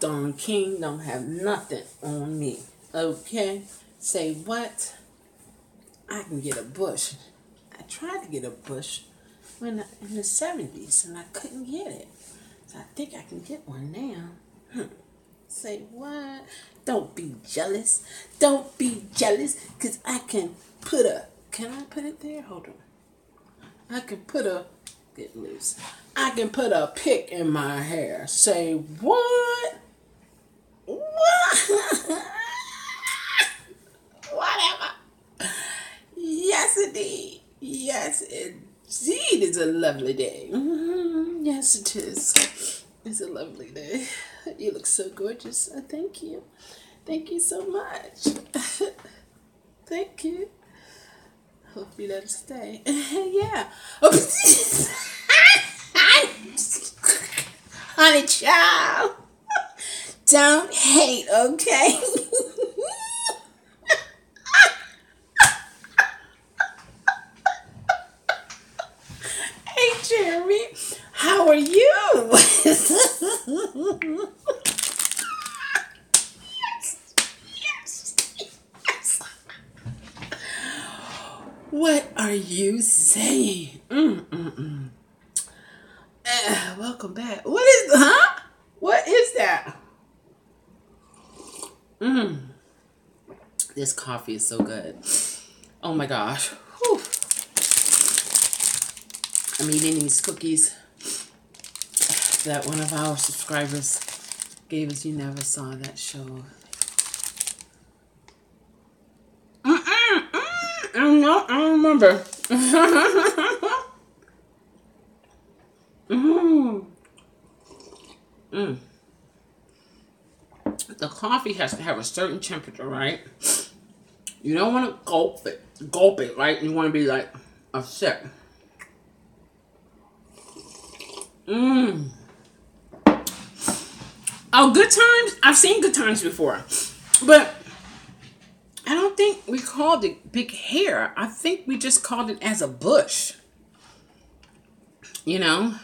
Don King don't have nothing on me. Okay? Say what? I can get a bush. I tried to get a bush in the 70s and I couldn't get it. So I think I can get one now. Say what? Don't be jealous. Don't be jealous, because I can put a... Can I put it there? Hold on. I can put a... Get loose. I can put a pick in my hair. Say what? What? Whatever. Yes, indeed. Yes, indeed. It's a lovely day. Yes, it is. It's a lovely day. You look so gorgeous. Thank you. Thank you so much. Thank you. Hope you let it stay. Yeah. Honey child. Don't hate, okay? Hey, Jeremy. How are you? Yes. What are you saying? Welcome back. What is, huh? What is that? This coffee is so good. Oh my gosh. Whew. I'm eating these cookies that one of our subscribers gave us. You never saw that show. I don't remember. The coffee has to have a certain temperature, right? You don't want to gulp it, right? You want to be like a sip. Oh, Good Times. I've seen Good Times before, but I don't think we called it big hair. I think we just called it as a bush. You know?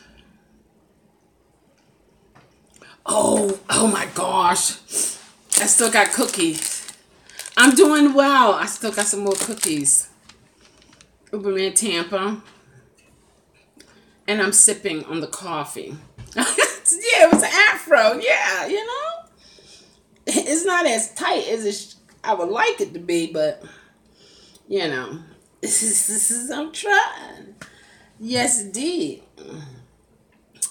Oh my gosh. I still got cookies. I'm doing well. I still got some more cookies. Uber and Tampa. And I'm sipping on the coffee. Yeah, it was an afro. Yeah, you know? It's not as tight as I would like it to be, but, you know, I'm trying. Yes, indeed.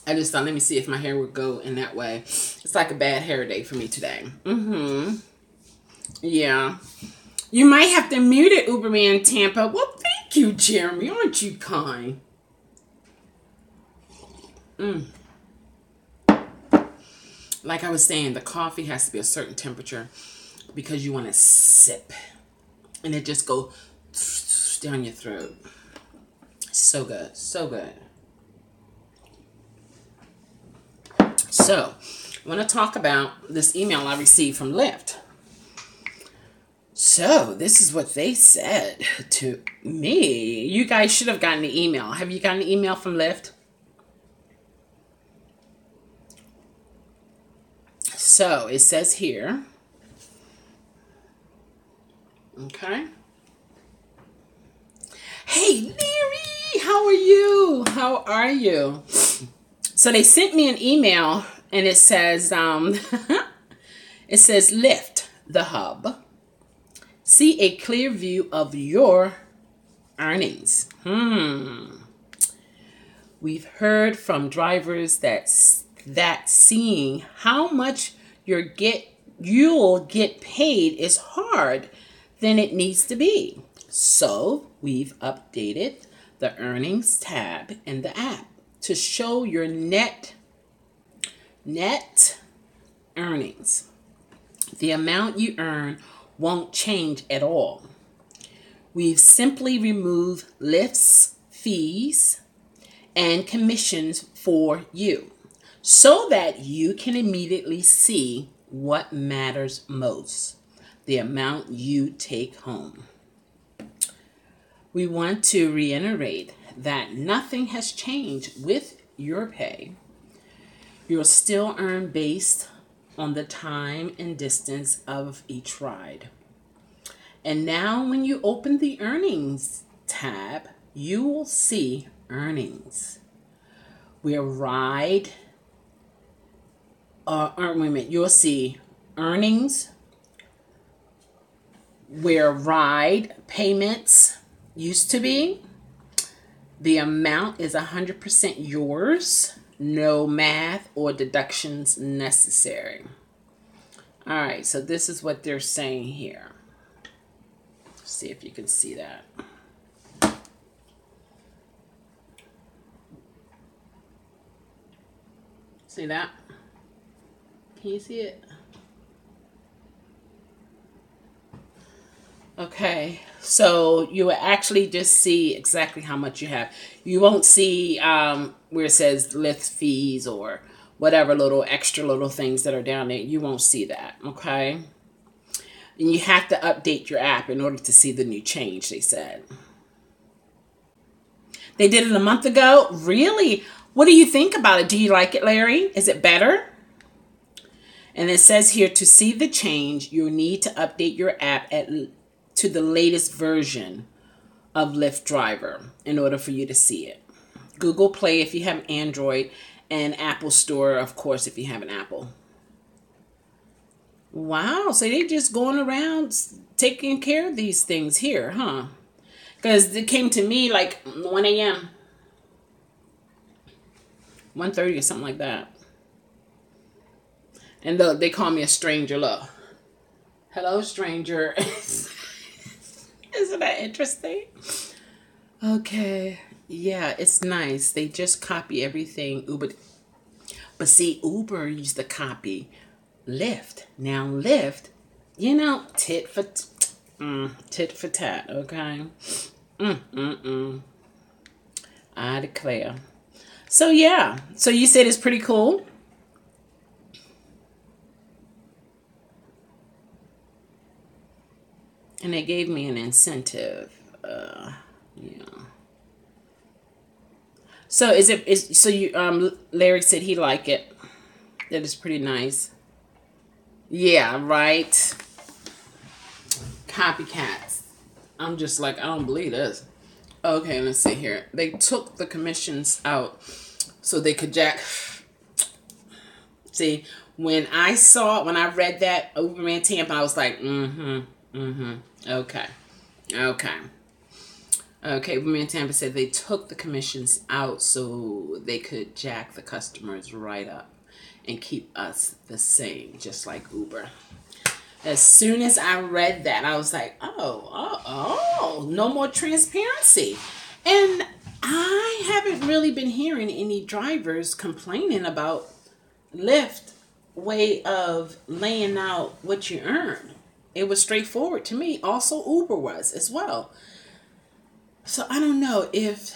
I just thought, let me see if my hair would go in that way. It's like a bad hair day for me today. Yeah. You might have to mute it, Uberman Tampa. Well, thank you, Jeremy. Aren't you kind? Like I was saying, the coffee has to be a certain temperature because you want to sip. And it just goes down your throat. So good. So good. So, I want to talk about this email I received from Lyft. So, this is what they said to me. You guys should have gotten the email. Have you gotten an email from Lyft? So, it says here. Okay. Hey, Leary, how are you? How are you? So they sent me an email and it says, it says, Lyft, the hub. See a clear view of your earnings. We've heard from drivers that seeing how much you'll get paid is hard than it needs to be. So we've updated the earnings tab in the app to show your net earnings. The amount you earn won't change at all. We've simply removed Lyft's fees and commissions for you so that you can immediately see what matters most, the amount you take home. We want to reiterate that nothing has changed with your pay. You'll still earn based on the time and distance of each ride. And now when you open the earnings tab, you will see earnings. Where ride, wait a minute, you'll see earnings, where ride payments used to be. The amount is 100% yours. No math or deductions necessary. All right, so this is what they're saying here. Let's see if you can see that. See that? Can you see it? Okay, so you will actually just see exactly how much you have. You won't see where it says Lyft fees or whatever little extra little things that are down there. You won't see that, okay? And you have to update your app in order to see the new change, they said. They did it a month ago? Really? What do you think about it? Do you like it, Larry? Is it better? And it says here, to see the change, you'll need to update your app to the latest version of Lyft Driver in order for you to see it. Google Play if you have Android, and Apple Store, of course, if you have an Apple. Wow, so they just going around taking care of these things here, huh? Because it came to me like 1 a.m. 1:30 or something like that. And look, they call me a stranger. Look. Hello, stranger. Isn't that interesting? Okay. Yeah, it's nice. They just copy everything Uber. But see, Uber used to copy Lyft. Now Lyft, you know, tit for tat, okay? I declare. So yeah. So you said it's pretty cool? And they gave me an incentive. Yeah. So Larry said he liked it. That is pretty nice. Yeah, right. Copycats. I'm just like, I don't believe this. Okay, let's see here. They took the commissions out so they could jack. See, when I read that Uber and Tampa, I was like, okay. Uber and Tampa said they took the commissions out so they could jack the customers right up and keep us the same, just like Uber. As soon as I read that, I was like, oh, no more transparency. And I haven't really been hearing any drivers complaining about Lyft way of laying out what you earn. It was straightforward to me. Also, Uber was as well. So I don't know if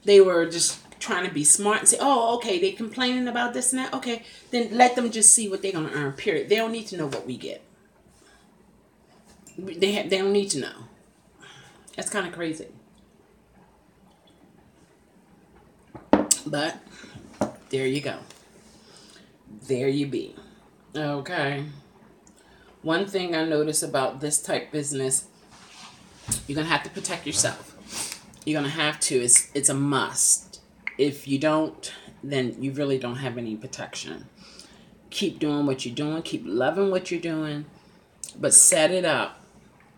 they were just trying to be smart and say, oh, okay, they complaining about this and that. Okay, then let them just see what they're going to earn, period. They don't need to know what we get. They don't need to know. That's kind of crazy. But there you go. There you be. Okay. One thing I notice about this type business, you're going to have to protect yourself. You're going to have to. It's a must. If you don't, then you really don't have any protection. Keep doing what you're doing. Keep loving what you're doing. But set it up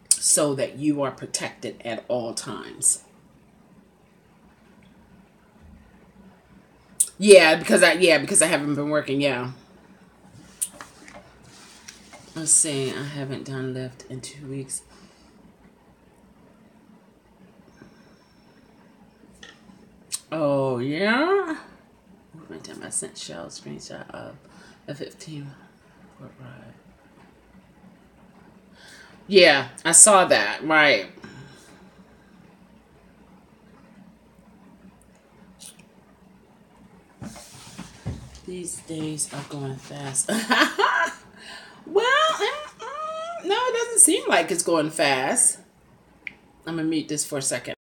so that you are protected at all times. Because I haven't been working, yeah. Let's see. I haven't done Lyft in 2 weeks. Oh, yeah? One time I sent Shell a screenshot of a 15 report ride. Yeah, I saw that. Right. These days are going fast. Well, no, it doesn't seem like it's going fast. I'm going to mute this for a second.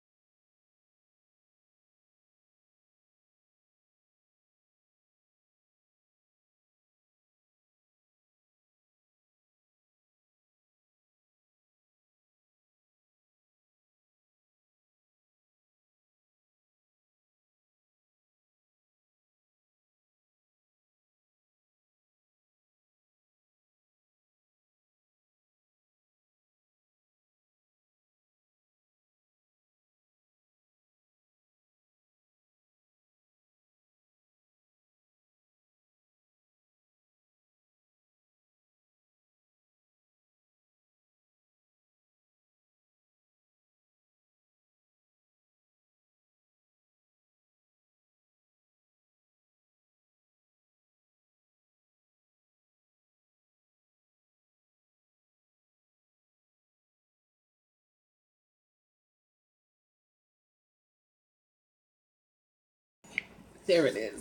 There it is.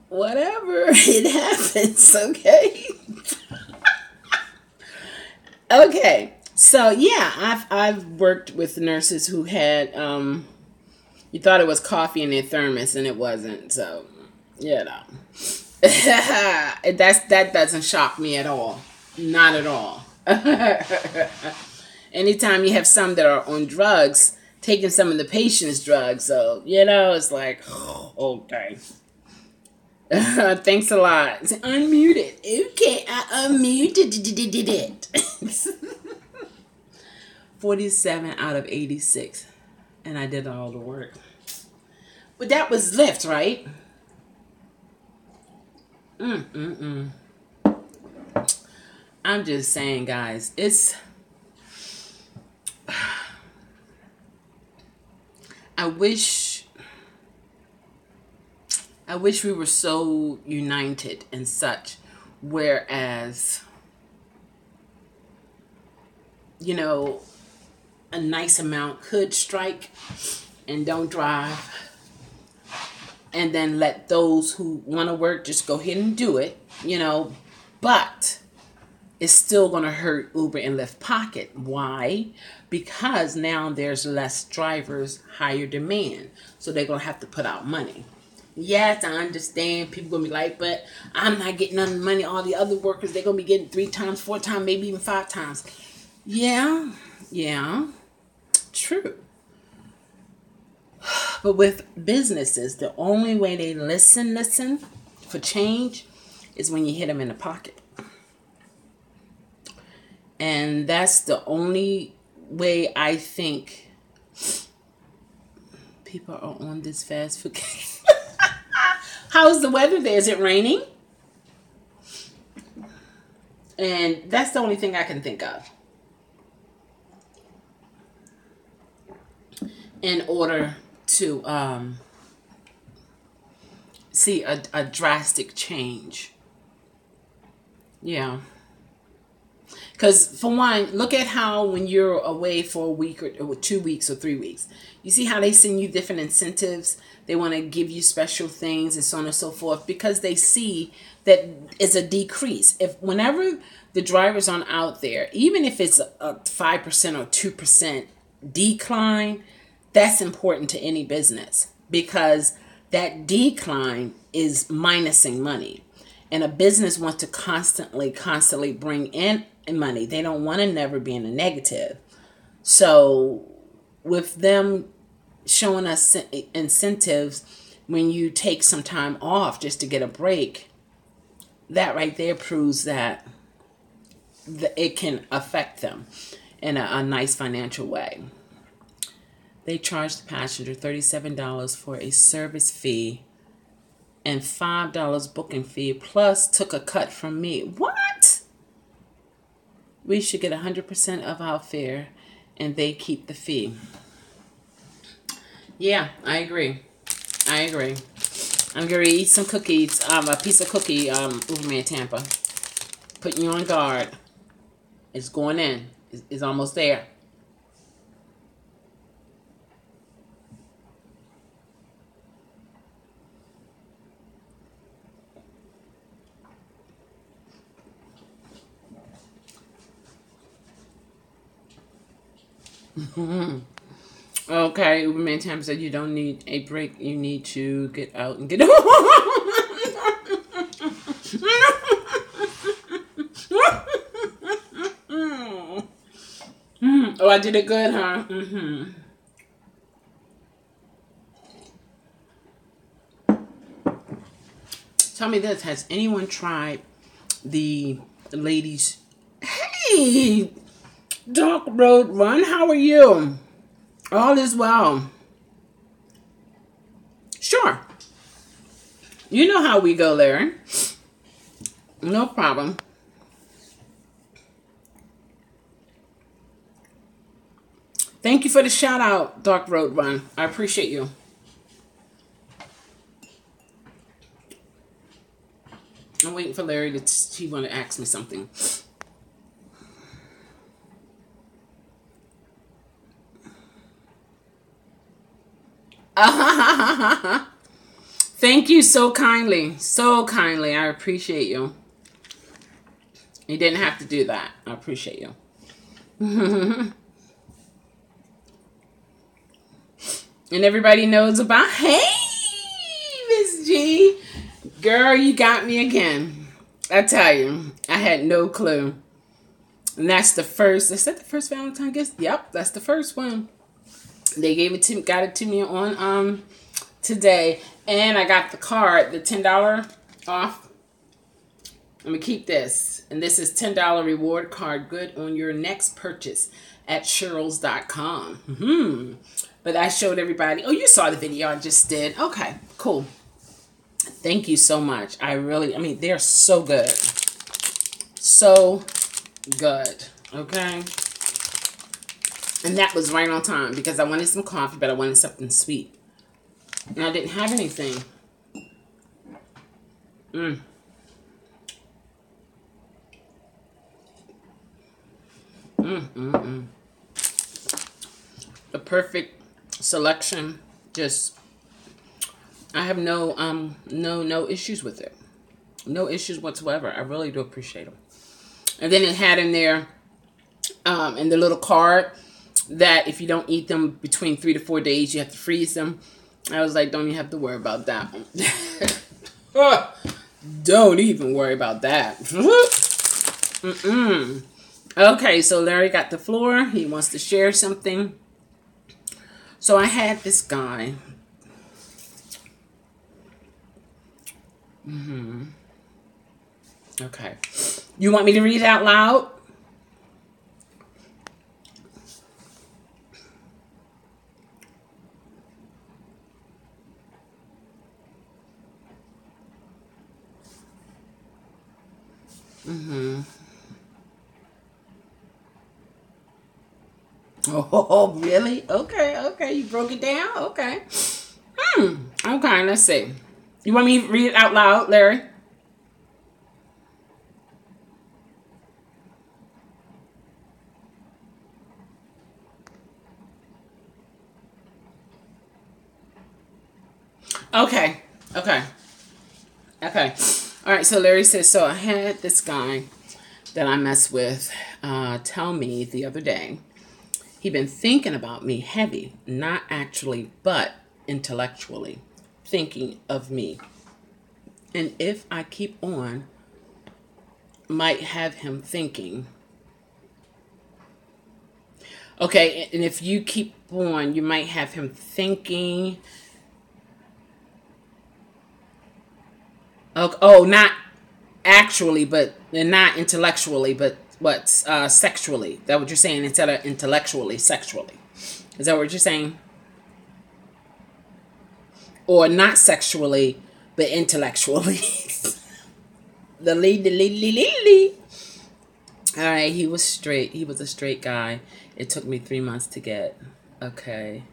Whatever, it happens, okay? Okay, so yeah, I've worked with nurses who had you thought it was coffee in their thermos and it wasn't. So, you know, that doesn't shock me at all, not at all. Anytime you have some that are on drugs, taking some of the patient's drugs, so you know, it's like, oh, okay. Thanks a lot. It's unmuted. Okay, I unmuted it. 47 out of 86. And I did all the work. But that was Lyft, right? I'm just saying, guys, I wish we were so united and such, whereas, you know, a nice amount could strike and don't drive, and then let those who want to work just go ahead and do it, you know, but it's still going to hurt Uber and Lyft pocket. Why? Because now there's less drivers, higher demand, so they're going to have to put out money. Yes, I understand. People going to be like, but I'm not getting none money. All the other workers, they're going to be getting 3 times, 4 times, maybe even 5 times. Yeah, true. But with businesses, the only way they listen for change is when you hit them in the pocket. And that's the only way I think people are on this fast food. How's the weather there? Is it raining? And that's the only thing I can think of. In order to see a drastic change. Yeah. Because for one, look at how when you're away for a week or 2 weeks or 3 weeks, you see how they send you different incentives. They want to give you special things and so on and so forth, because they see that it's a decrease. If whenever the drivers aren't out there, even if it's a 5% or 2% decline, that's important to any business, because that decline is minusing money. And a business wants to constantly bring in money. They don't want to never be in a negative. So with them showing us incentives when you take some time off just to get a break, that right there proves that it can affect them in a nice financial way. They charged the passenger $37 for a service fee and $5 booking fee, plus took a cut from me. What? We should get 100% of our fare and they keep the fee. Yeah, I agree. I'm going to eat some cookies, a piece of cookie, Uberman Tampa. Putting you on guard. It's going in. It's almost there. Okay, Uberman Tam said you don't need a break. You need to get out and get. Oh, I did it good, huh? Tell me this: has anyone tried the ladies? Hey, Dark Road Run, how are you? All is well. Sure. You know how we go there. No problem. Thank you for the shout out, Dark Road Run. I appreciate you. I'm waiting for Larry he want to ask me something. Thank you so kindly. So kindly. I appreciate you. You didn't have to do that. I appreciate you. And everybody knows about, hey, Miss G. Girl, you got me again. I tell you, I had no clue. And that's the first, is that the first Valentine gift? Yep, that's the first one. They got it to me on today. And I got the card, the $10 off. Let me keep this. And this is $10 reward card, good on your next purchase at Cheryl's.com. But I showed everybody. Oh, you saw the video I just did. Okay, cool. Thank you so much. I mean, they're so good. So good. Okay. And that was right on time because I wanted some coffee, but I wanted something sweet. And I didn't have anything. The perfect selection. Just, I have no issues with it. No issues whatsoever. I really do appreciate them. And then it had in there, in the little card, that if you don't eat them between 3 to 4 days, you have to freeze them. I was like, don't even have to worry about that one. Don't even worry about that. Okay, so Larry got the floor. He wants to share something. So I had this guy. Okay. You want me to read it out loud? Oh, really? Okay. You broke it down? Okay. Okay, let's see. You want me to read it out loud, Larry? Okay. All right, so Larry says, so I had this guy that I mess with tell me the other day he'd been thinking about me heavy, not actually, but intellectually thinking of me. And if I keep on, might have him thinking. Okay, and if you keep on, you might have him thinking. Oh, not actually, but not intellectually, but what? Sexually. Is that what you're saying? Instead of intellectually, sexually. Is that what you're saying? Or not sexually, but intellectually. The lead. All right, he was straight. He was a straight guy. It took me 3 months to get. Okay.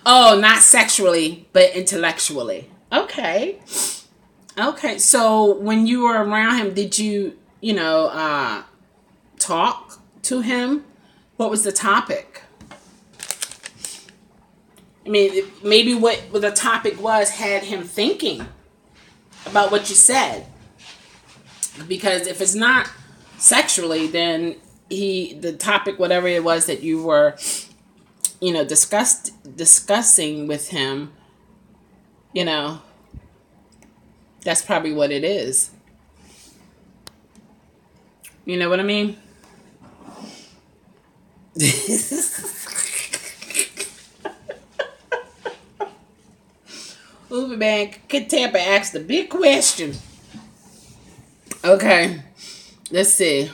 Oh, not sexually, but intellectually. Okay. So when you were around him, did you, talk to him? What was the topic? I mean, maybe what the topic was had him thinking about what you said. Because if it's not sexually, then the topic, whatever it was that you were, discussing with him, that's probably what it is. You know what I mean? Uber man, Kid Tampa asked a big question. Okay, let's see.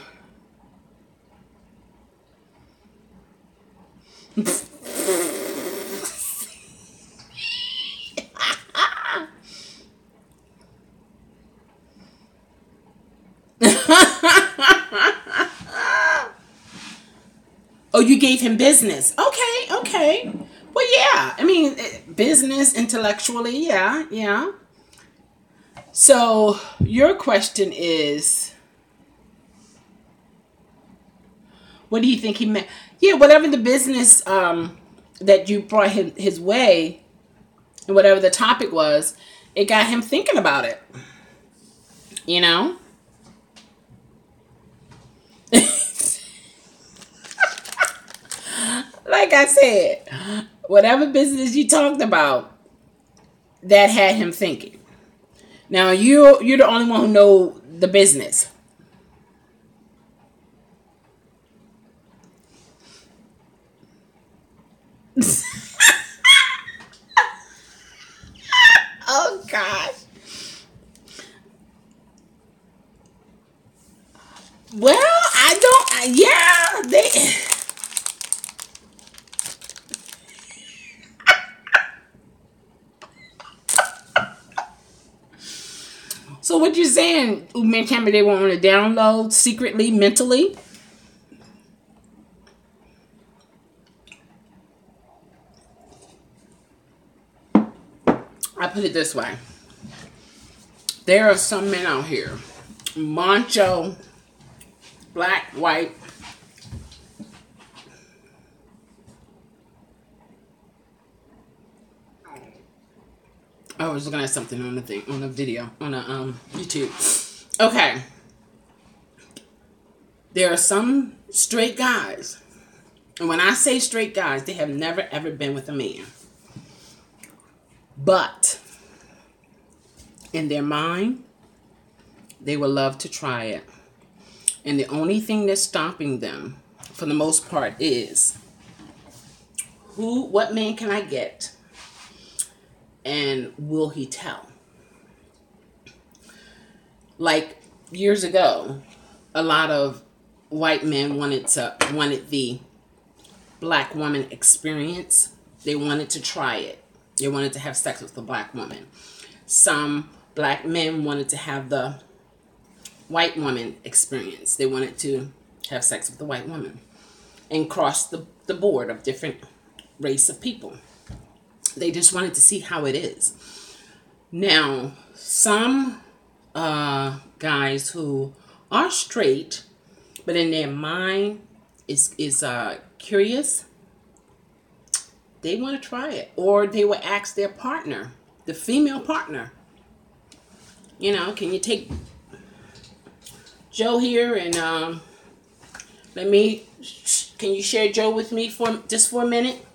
Oh, you gave him business. Okay. Well, yeah. I mean, business, intellectually, yeah. So, your question is, What do you think he meant? Yeah, whatever the business that you brought his way, and whatever the topic was, it got him thinking about it. You know? Like I said, whatever business you talked about, that had him thinking. Now you're the only one who know the business. Oh gosh. Well, I don't. Yeah, they. So what you saying? Men tell me they want to download secretly, mentally. I put it this way. There are some men out here, macho, black, white. I was looking at something on the thing, on a video, on a YouTube. Okay. There are some straight guys. And when I say straight guys, they have never ever been with a man. But in their mind, they would love to try it. And the only thing that's stopping them, for the most part, is what man can I get? And will he tell? Like years ago, a lot of white men wanted the black woman experience. They wanted to try it. They wanted to have sex with the black woman. Some black men wanted to have the white woman experience. They wanted to have sex with the white woman and cross the board of different race of people. They just wanted to see how it is. Now, some guys who are straight, but in their mind is curious, they want to try it. Or they will ask their partner, the female partner, you know, can you take Joe here and can you share Joe with me for a minute?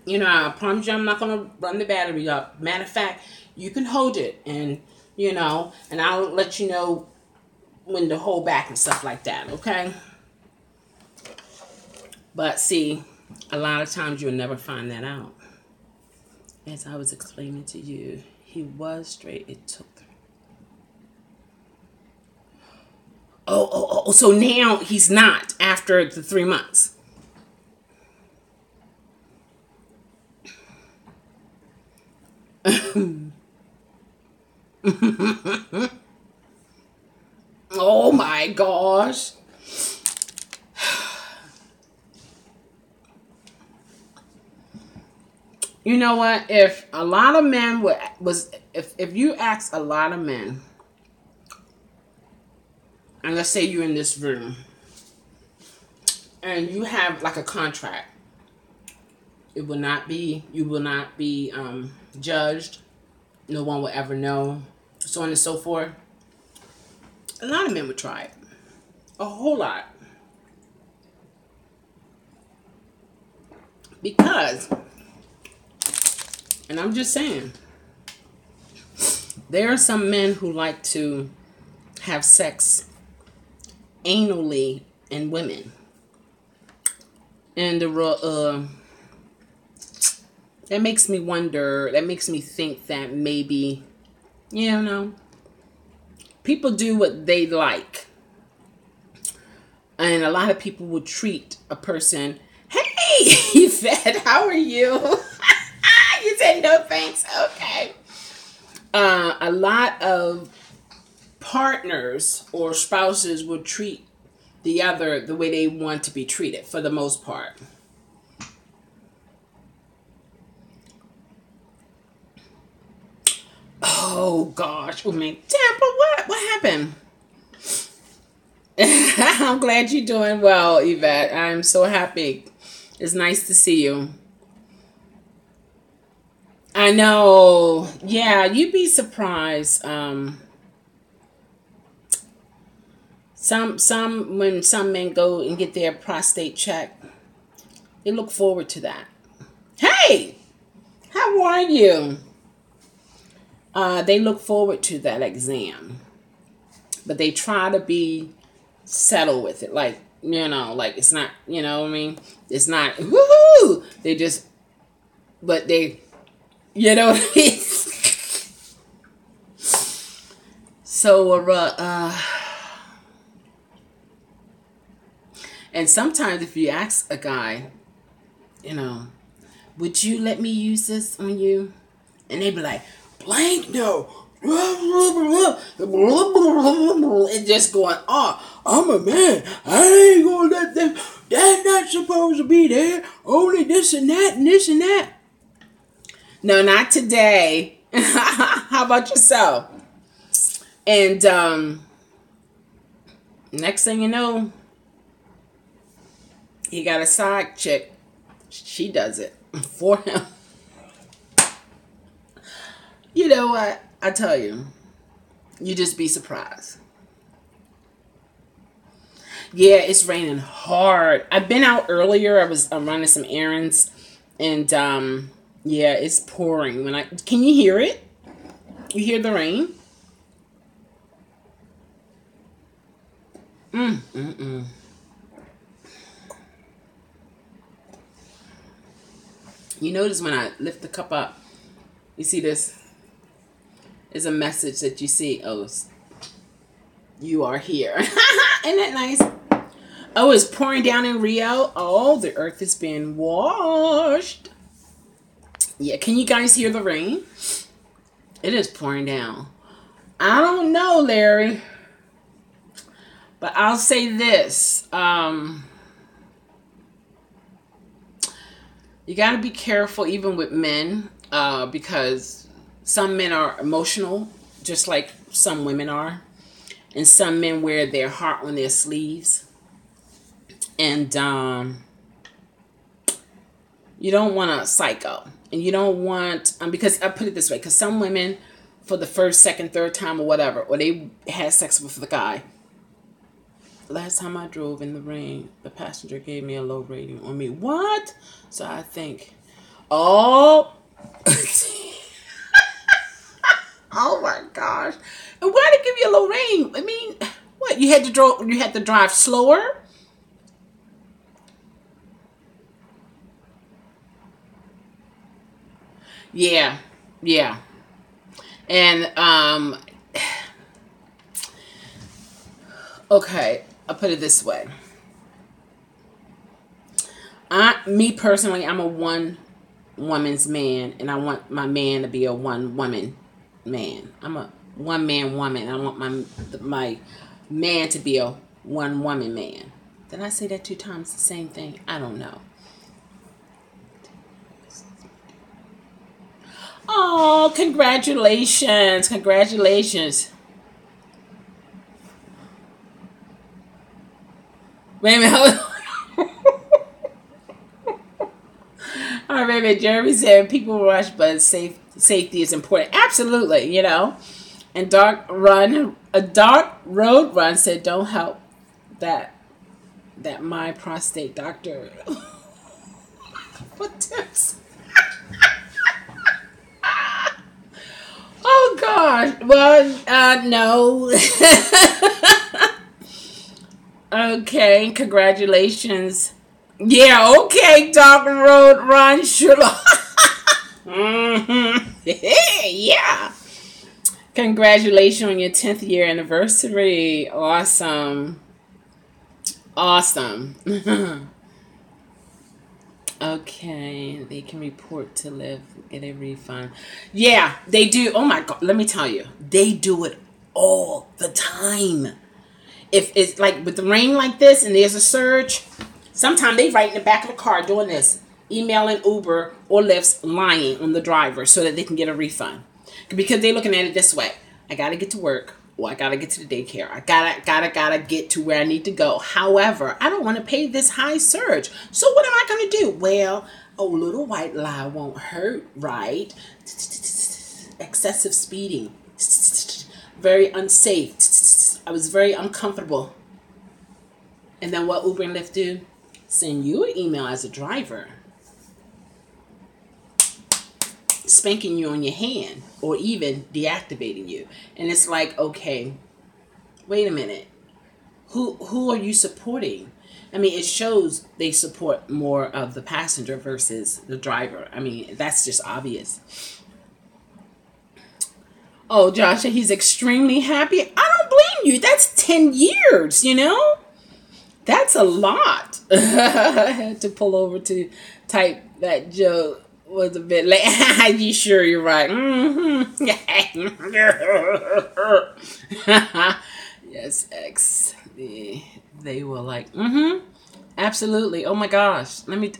You know, I promise you I'm not going to run the battery up. Matter of fact, you can hold it and, you know, and I'll let you know when to hold back and stuff like that, okay? But see, a lot of times you'll never find that out. As I was explaining to you, he was straight. It took. Oh, so now he's not after the 3 months. Oh my gosh. You know what? If a lot of men if you ask a lot of men, and let's say you're in this room and you have like a contract, you will not be judged. No one will ever know, so on and so forth. A lot of men would try it. A whole lot. Because, and I'm just saying, there are some men who like to have sex anally in women. And that makes me wonder, that makes me think that maybe, you know, people do what they like. And a lot of people will treat a person, hey, Yvette, how are you? You said no thanks. Okay. A lot of partners or spouses will treat the other the way they want to be treated for the most part. Oh gosh. Oh man. Tampa, what happened? I'm glad you're doing well, Yvette. I'm so happy. It's nice to see you. I know. Yeah, you'd be surprised. Some when some men go and get their prostate checked, they look forward to that. Hey, how are you? They look forward to that exam, but they try to be settled with it. Like, like it's not, what I mean? It's not, woohoo! They just, but they, what I mean? So, and sometimes if you ask a guy, would you let me use this on you? And they be like, blank no. It's just going, I'm a man. I ain't gonna let them. That's not supposed to be there. Only this and that and this and that. No, not today. How about yourself? And next thing you know, he got a side chick. She does it for him. You know what? I tell you, you just be surprised. Yeah, it's raining hard. I've been out earlier. I'm running some errands, and yeah, it's pouring. Can you hear it? You hear the rain? You notice when I lift the cup up, you see this? Is a message that you see. Oh, you are here. Isn't that nice? Oh, it's pouring down in Rio. Oh, the earth is being washed. Yeah, can you guys hear the rain? It is pouring down. I don't know, Larry. But I'll say this. You got to be careful even with men because some men are emotional, just like some women are. And some men wear their heart on their sleeves. And you don't want a psycho. And you don't want, because I put it this way, because some women, for the first, second, third time or whatever, or they had sex with the guy. Last time I drove in the rain, the passenger gave me a low rating on me. What? So I think, oh. Oh my gosh. And why did they give you a low rating? I mean, what? You had to drive slower? Yeah. Yeah. And okay, I'll put it this way. Me personally, I'm a one woman's man, and I want my man to be a one woman man. I'm a one man woman. I want my man to be a one woman man. Did I say that 2 times the same thing? I don't know. Oh, congratulations. Congratulations. Wait a minute. All right, wait a minute. Jeremy said people rush, but safety is important. Absolutely, And a dark road run said, don't help that my prostate doctor. What tips? Oh gosh. Well, no. Okay, congratulations. Yeah, okay, dark road run, sure. Yeah. Congratulations on your 10th year anniversary. Awesome. Awesome. Okay, they can report to Lyft, get a refund. Yeah, they do. Oh my God, let me tell you. They do it all the time. If it's like with the rain like this and there's a surge, sometimes they write in the back of the car doing this, emailing Uber or Lyft's lying on the driver so that they can get a refund. Because they're looking at it this way. I got to get to work, Well, I gotta get to the daycare. I gotta get to where I need to go. However, I don't want to pay this high surge. So what am I gonna do? Well, a little white lie won't hurt, right? Excessive speeding. Very unsafe. I was very uncomfortable. And then what Uber and Lyft do? Send you an email as a driver, spanking you on your hand or even deactivating you. And it's like, okay, wait a minute. Who are you supporting? I mean, it shows they support more of the passenger versus the driver. I mean, that's just obvious. Oh, Josh, he's extremely happy. I don't blame you. That's 10 years, you know? That's a lot. I had to pull over to type that joke. Was a bit late. You sure you're right? Mm-hmm. Yes, X. They were like, mm-hmm. Absolutely. Oh my gosh. Let me.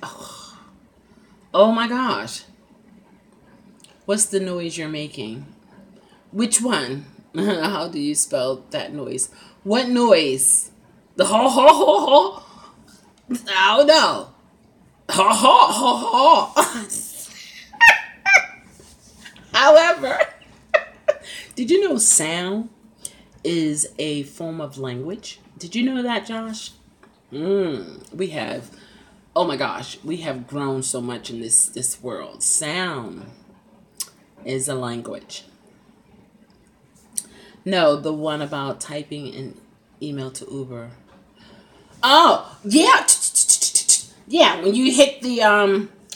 Oh my gosh. What's the noise you're making? Which one? How do you spell that noise? What noise? The ho ho ho ho. Oh no. Ho ho ho ho. However, did you know sound is a form of language? Did you know that, Josh? We have, oh my gosh, we have grown so much in this world. Sound is a language. No, the one about typing an email to Uber. Oh, yeah. Yeah, when you hit the,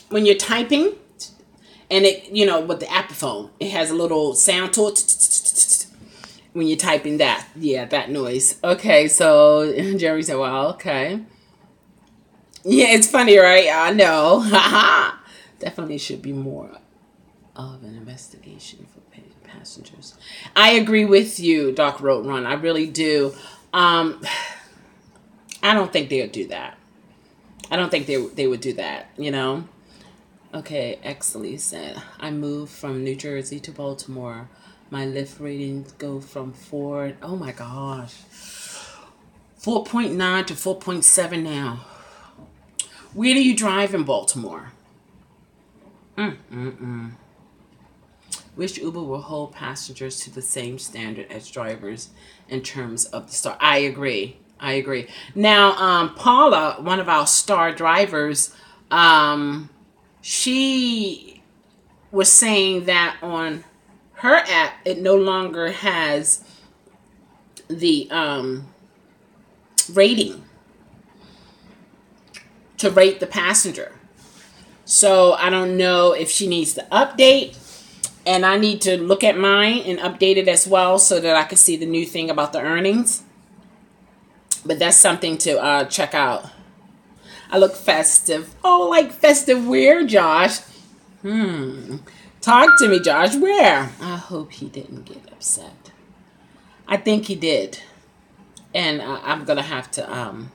when you're typing, and it, you know, with the Apple phone, it has a little sound to it when you're typing that. Yeah, that noise. Okay, so Jerry said, well, okay. Yeah, it's funny, right? I know. Definitely should be more of an investigation for passengers. I agree with you, Doc Roadrun. I really do. I don't think they would do that. I don't think they would do that, you know? Okay, Exley said, I moved from New Jersey to Baltimore. My Lyft ratings go from 4, oh my gosh, 4.9 to 4.7 now. Where do you drive in Baltimore? Wish Uber will hold passengers to the same standard as drivers in terms of the star. I agree. Now, Paula, one of our star drivers, she was saying that on her app, it no longer has the rating to rate the passenger. So I don't know if she needs to update, and I need to look at mine and update it as well so that I can see the new thing about the earnings. But that's something to check out. I look festive. Oh, like festive where, Josh? Talk to me, Josh. Where? I hope he didn't get upset. I think he did. And I'm going to have to...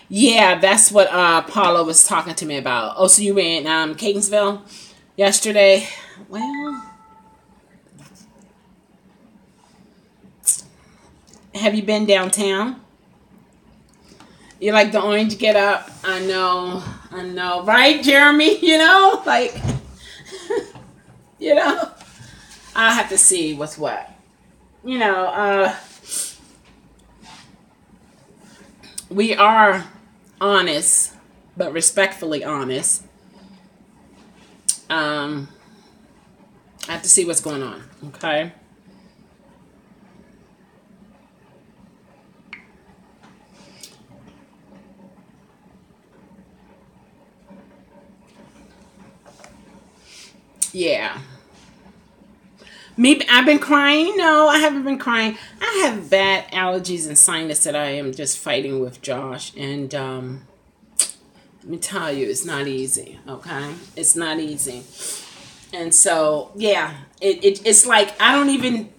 Yeah, that's what Paula was talking to me about. Oh, so you were in Catonsville yesterday? Well... Have you been downtown? You like the orange get up? I know. Right, Jeremy? You know, like, you know, I'll have to see what's what. You know, we are honest, but respectfully honest. I have to see what's going on, okay? Yeah. Me, I've been crying. No, I haven't been crying. I have bad allergies and sinus that I am just fighting with, Josh. And let me tell you, it's not easy. Okay, it's not easy. And so, yeah, it's like I don't even.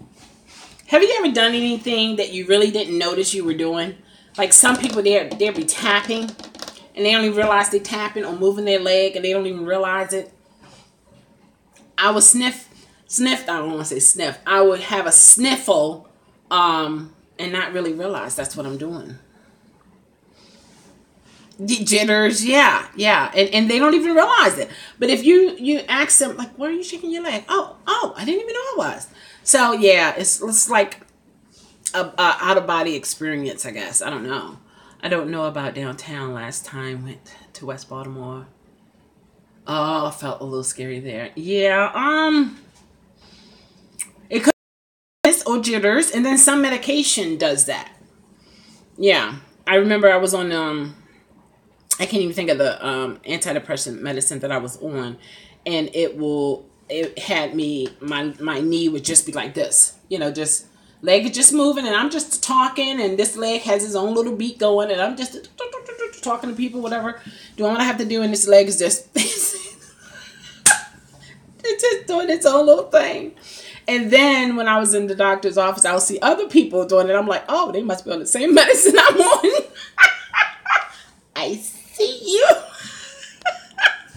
Have you ever done anything that you really didn't notice you were doing? Like some people, they'll be tapping, and they don't even realize they're tapping or moving their leg, and they don't even realize it. I would sniff sniffed. I don't want to say sniff. I would have a sniffle, and not really realize that's what I'm doing. Jitters, yeah, and they don't even realize it. But if you ask them, like, why are you shaking your leg? Oh, I didn't even know I was. So yeah, it's like a out of body experience, I guess. I don't know. I don't know about downtown. Last time went to West Baltimore. Oh, I felt a little scary there. Yeah, it could be this or jitters, and then some medication does that. Yeah, I remember I was on I can't even think of the antidepressant medicine that I was on, and it had me, my knee would just be like this, just leg is just moving, and I'm just talking, and this leg has its own little beat going, and I'm just talking to people, whatever, doing what I have to do, and this leg is just it's just doing its own little thing. And then when I was in the doctor's office, I would see other people doing it. I'm like, oh, they must be on the same medicine I'm on. I see you.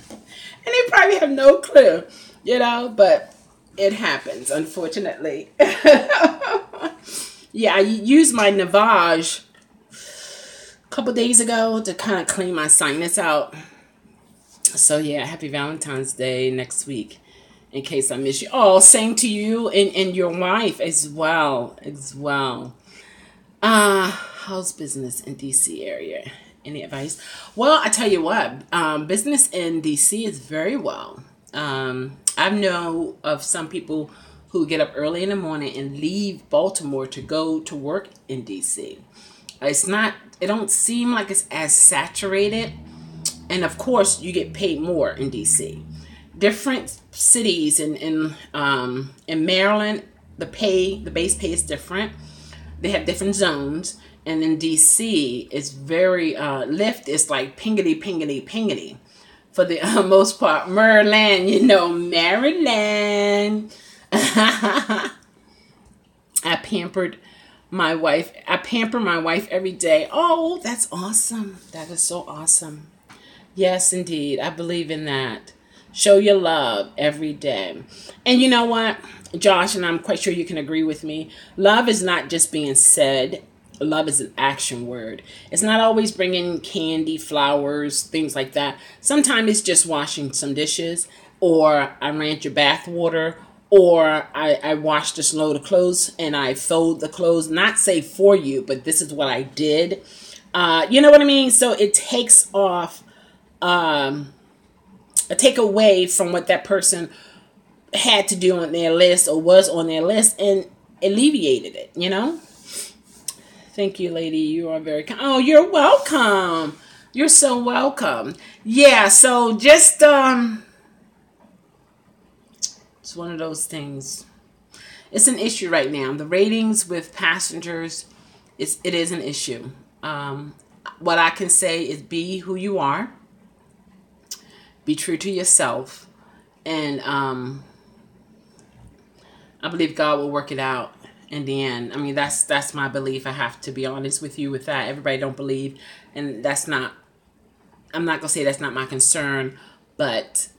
And they probably have no clue, but it happens, unfortunately. Yeah, I used my Navage a couple days ago to kind of clean my sinus out. So yeah, happy Valentine's Day next week, in case I miss you. Oh, same to you and your wife as well. How's business in DC area? Any advice? Well, I tell you what, business in DC is very well. I know of some people who get up early in the morning and leave Baltimore to go to work in DC. It don't seem like it's as saturated. And of course, you get paid more in DC. Different cities in Maryland, the base pay is different. They have different zones. And in DC, it's very, Lyft is like pingity, pingity, pingity. For the most part, Maryland, Maryland. I pamper my wife every day. Oh, that's awesome. That is so awesome. Yes, indeed. I believe in that. Show your love every day. And you know what, Josh, and I'm quite sure you can agree with me. Love is not just being said. Love is an action word. It's not always bringing candy, flowers, things like that. Sometimes it's just washing some dishes, or I ran your bath water, or I washed this load of clothes and I fold the clothes. Not say for you, but this is what I did. You know what I mean? So it takes off, take away from what that person had to do on their list or was on their list, and alleviated it, Thank you, lady. You are very kind. Oh, you're welcome. You're so welcome. Yeah, so just it's one of those things. It's an issue right now. The ratings with passengers, it is an issue. What I can say is be who you are. Be true to yourself. And I believe God will work it out in the end. I mean, that's my belief. I have to be honest with you with that. Everybody don't believe, and I'm not gonna say that's not my concern, but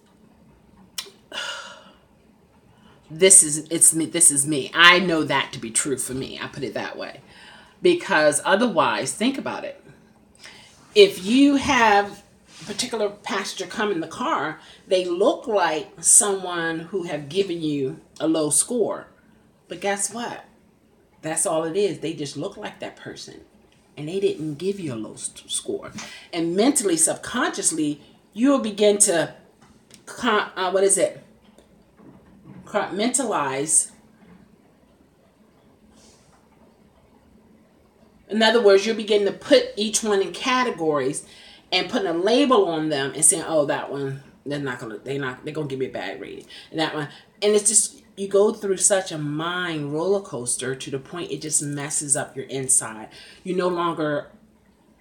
this is me. I know that to be true for me. I put it that way. Because otherwise, think about it. If you have a particular passenger come in the car, they look like someone who have given you a low score. But guess what? That's all it is. They just look like that person. And they didn't give you a low score. And mentally, subconsciously, you'll begin to, compartmentalize. In other words, you'll begin to put each one in categories and putting a label on them and saying, oh, that one, they're gonna give me a bad rating. And that one, and it's just, you go through such a mind roller coaster to the point it just messes up your inside. You're no longer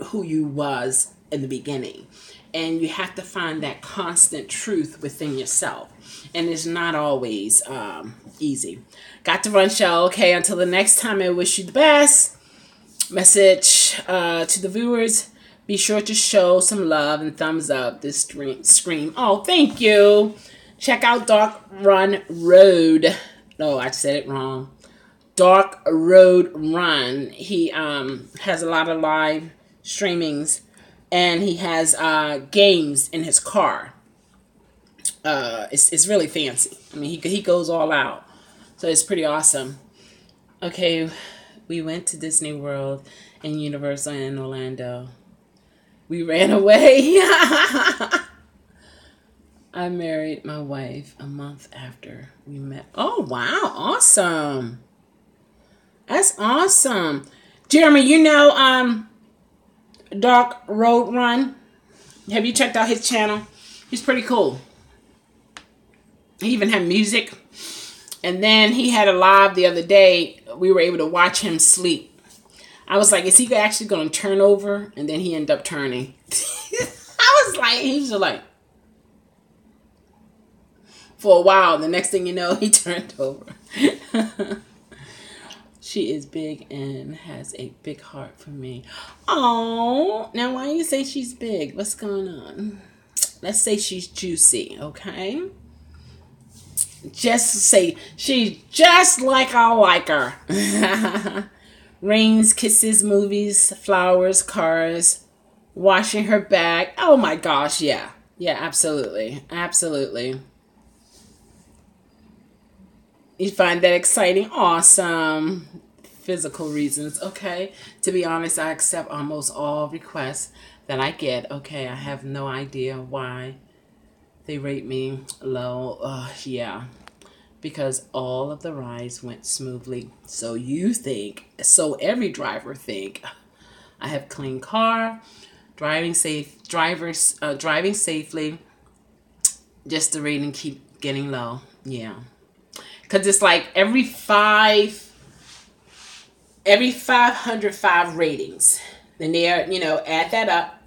who you was in the beginning. And you have to find that constant truth within yourself. And it's not always easy. Got to run, Shell. Okay, until the next time, I wish you the best. Message to the viewers. Be sure to show some love and thumbs up this stream. Oh, thank you. Check out Dark Run Road. Oh, I said it wrong. Dark Road Run. He has a lot of live streamings, and he has games in his car. It's really fancy. I mean, he goes all out, so it's pretty awesome. Okay, we went to Disney World and Universal in Orlando. We ran away. I married my wife a month after we met. Oh, wow. Awesome. That's awesome. Jeremy, you know Dark Road Run? Have you checked out his channel? He's pretty cool. He even had music. And then he had a live the other day. We were able to watch him sleep. I was like, is he actually going to turn over? And then he ended up turning. I was like, he was like, for a while. The next thing you know, he turned over. She is big and has a big heart for me. Oh, now why you say she's big? What's going on? Let's say she's juicy, okay? Just say she's just like I like her. Rains, kisses, movies, flowers, cars, washing her back. Oh my gosh, yeah. Yeah, absolutely. Absolutely. You find that exciting? Awesome. Physical reasons. Okay. To be honest, I accept almost all requests that I get. Okay. I have no idea why they rate me low. Yeah. Because all of the rides went smoothly. So you think, so every driver think, I have clean car, driving safely. Just the rating keep getting low. Yeah. Because it's like every 505 ratings. Then they add that up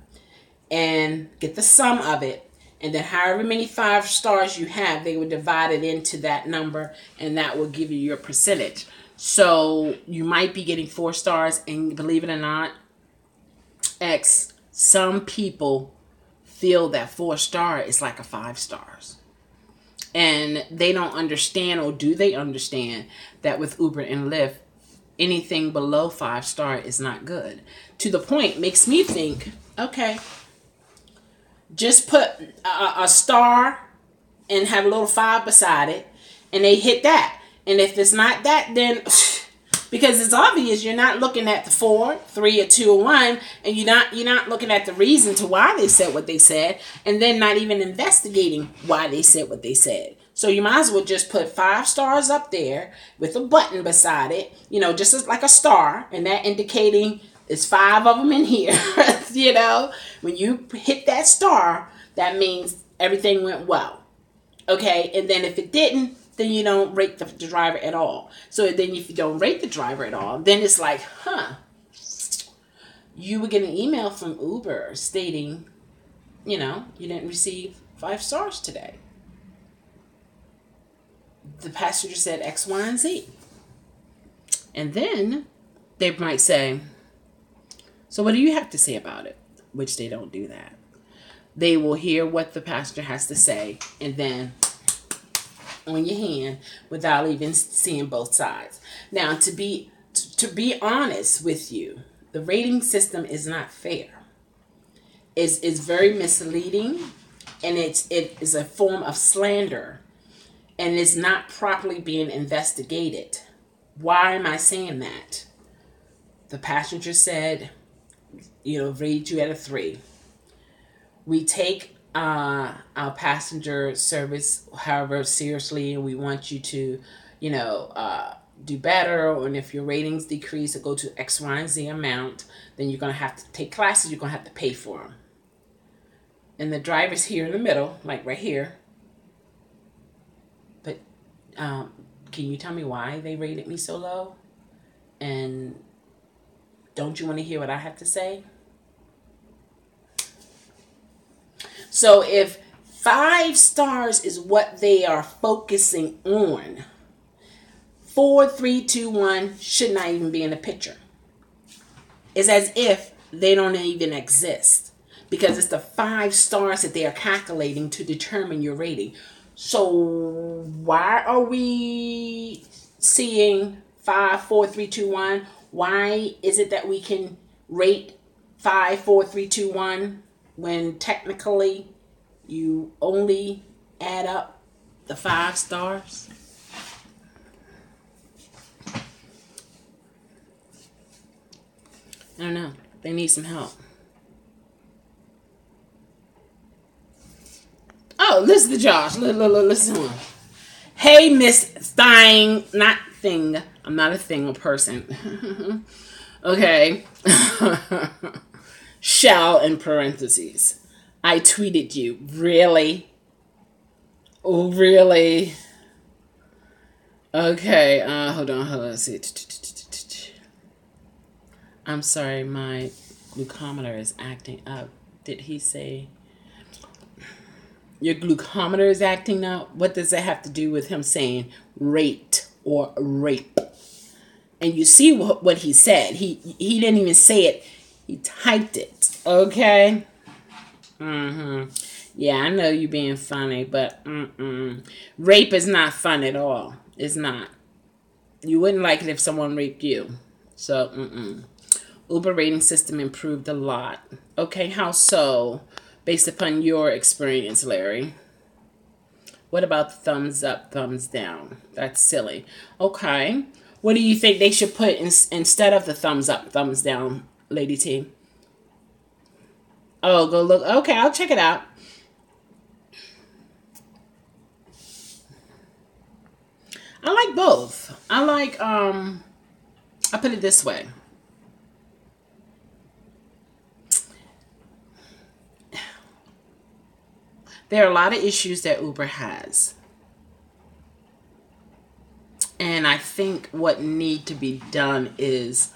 and get the sum of it. And then however many 5 stars you have, they would divide it into that number. And that will give you your percentage. So you might be getting 4 stars. And believe it or not, some people feel that 4 star is like a 5 stars. And they don't understand, or do they understand, that with Uber and Lyft, anything below 5 star is not good. To the point, makes me think, okay, just put a star and have a little 5 beside it, and they hit that. And if it's not that, then because it's obvious you're not looking at the 4, 3, or 2, or 1, and you're not looking at the reason to why they said what they said, and then not even investigating why they said what they said. So you might as well just put 5 stars up there with a button beside it, just like a star, and that indicating it's 5 of them in here. When you hit that star, that means everything went well. Okay, and then if it didn't, then you don't rate the driver at all. So then if you don't rate the driver at all, then it's like, you would get an email from Uber stating, you didn't receive 5 stars today. The passenger said X, Y, and Z. And then they might say, so what do you have to say about it? Which they don't do that. They will hear what the passenger has to say, and then on your hand without even seeing both sides. Now, to be honest with you, the rating system is not fair. It's very misleading, and it is a form of slander, and it's not properly being investigated. Why am I saying that? The passenger said, rate you at a 3. We take our passenger service, however, seriously, and we want you to, do better. And if your ratings decrease or go to X, Y, and Z amount, then you're going to have to take classes. You're going to have to pay for them. And the driver's here in the middle, like right here. But can you tell me why they rated me so low? And don't you want to hear what I have to say? So if 5 stars is what they are focusing on, 4, 3, 2, 1 should not even be in the picture. It's as if they don't even exist, because it's the 5 stars that they are calculating to determine your rating. So why are we seeing 5, 4, 3, 2, 1? Why is it that we can rate 5, 4, 3, 2, 1 when technically you only add up the 5 stars? I don't know. They need some help. Oh, listen to Josh. Listen to him. Hey, Miss Thing. Not thing. I'm not a thing or person. Okay. Shall in parentheses. I tweeted you. Really? Oh, really? Okay. Hold on. Let's see. I'm sorry. My glucometer is acting up. Did he say... Your glucometer is acting up? What does that have to do with him saying rate or rape? And you see what he said. He didn't even say it. He typed it. Okay? Yeah, I know you're being funny, but rape is not fun at all. It's not. You wouldn't like it if someone raped you. So, Uber rating system improved a lot. Okay, how so? Based upon your experience, Larry. What about the thumbs up, thumbs down? That's silly. Okay. What do you think they should put instead of the thumbs up, thumbs down, Lady T? Oh, go look. Okay, I'll check it out. I like both. I put it this way. There are a lot of issues that Uber has. And I think what need to be done is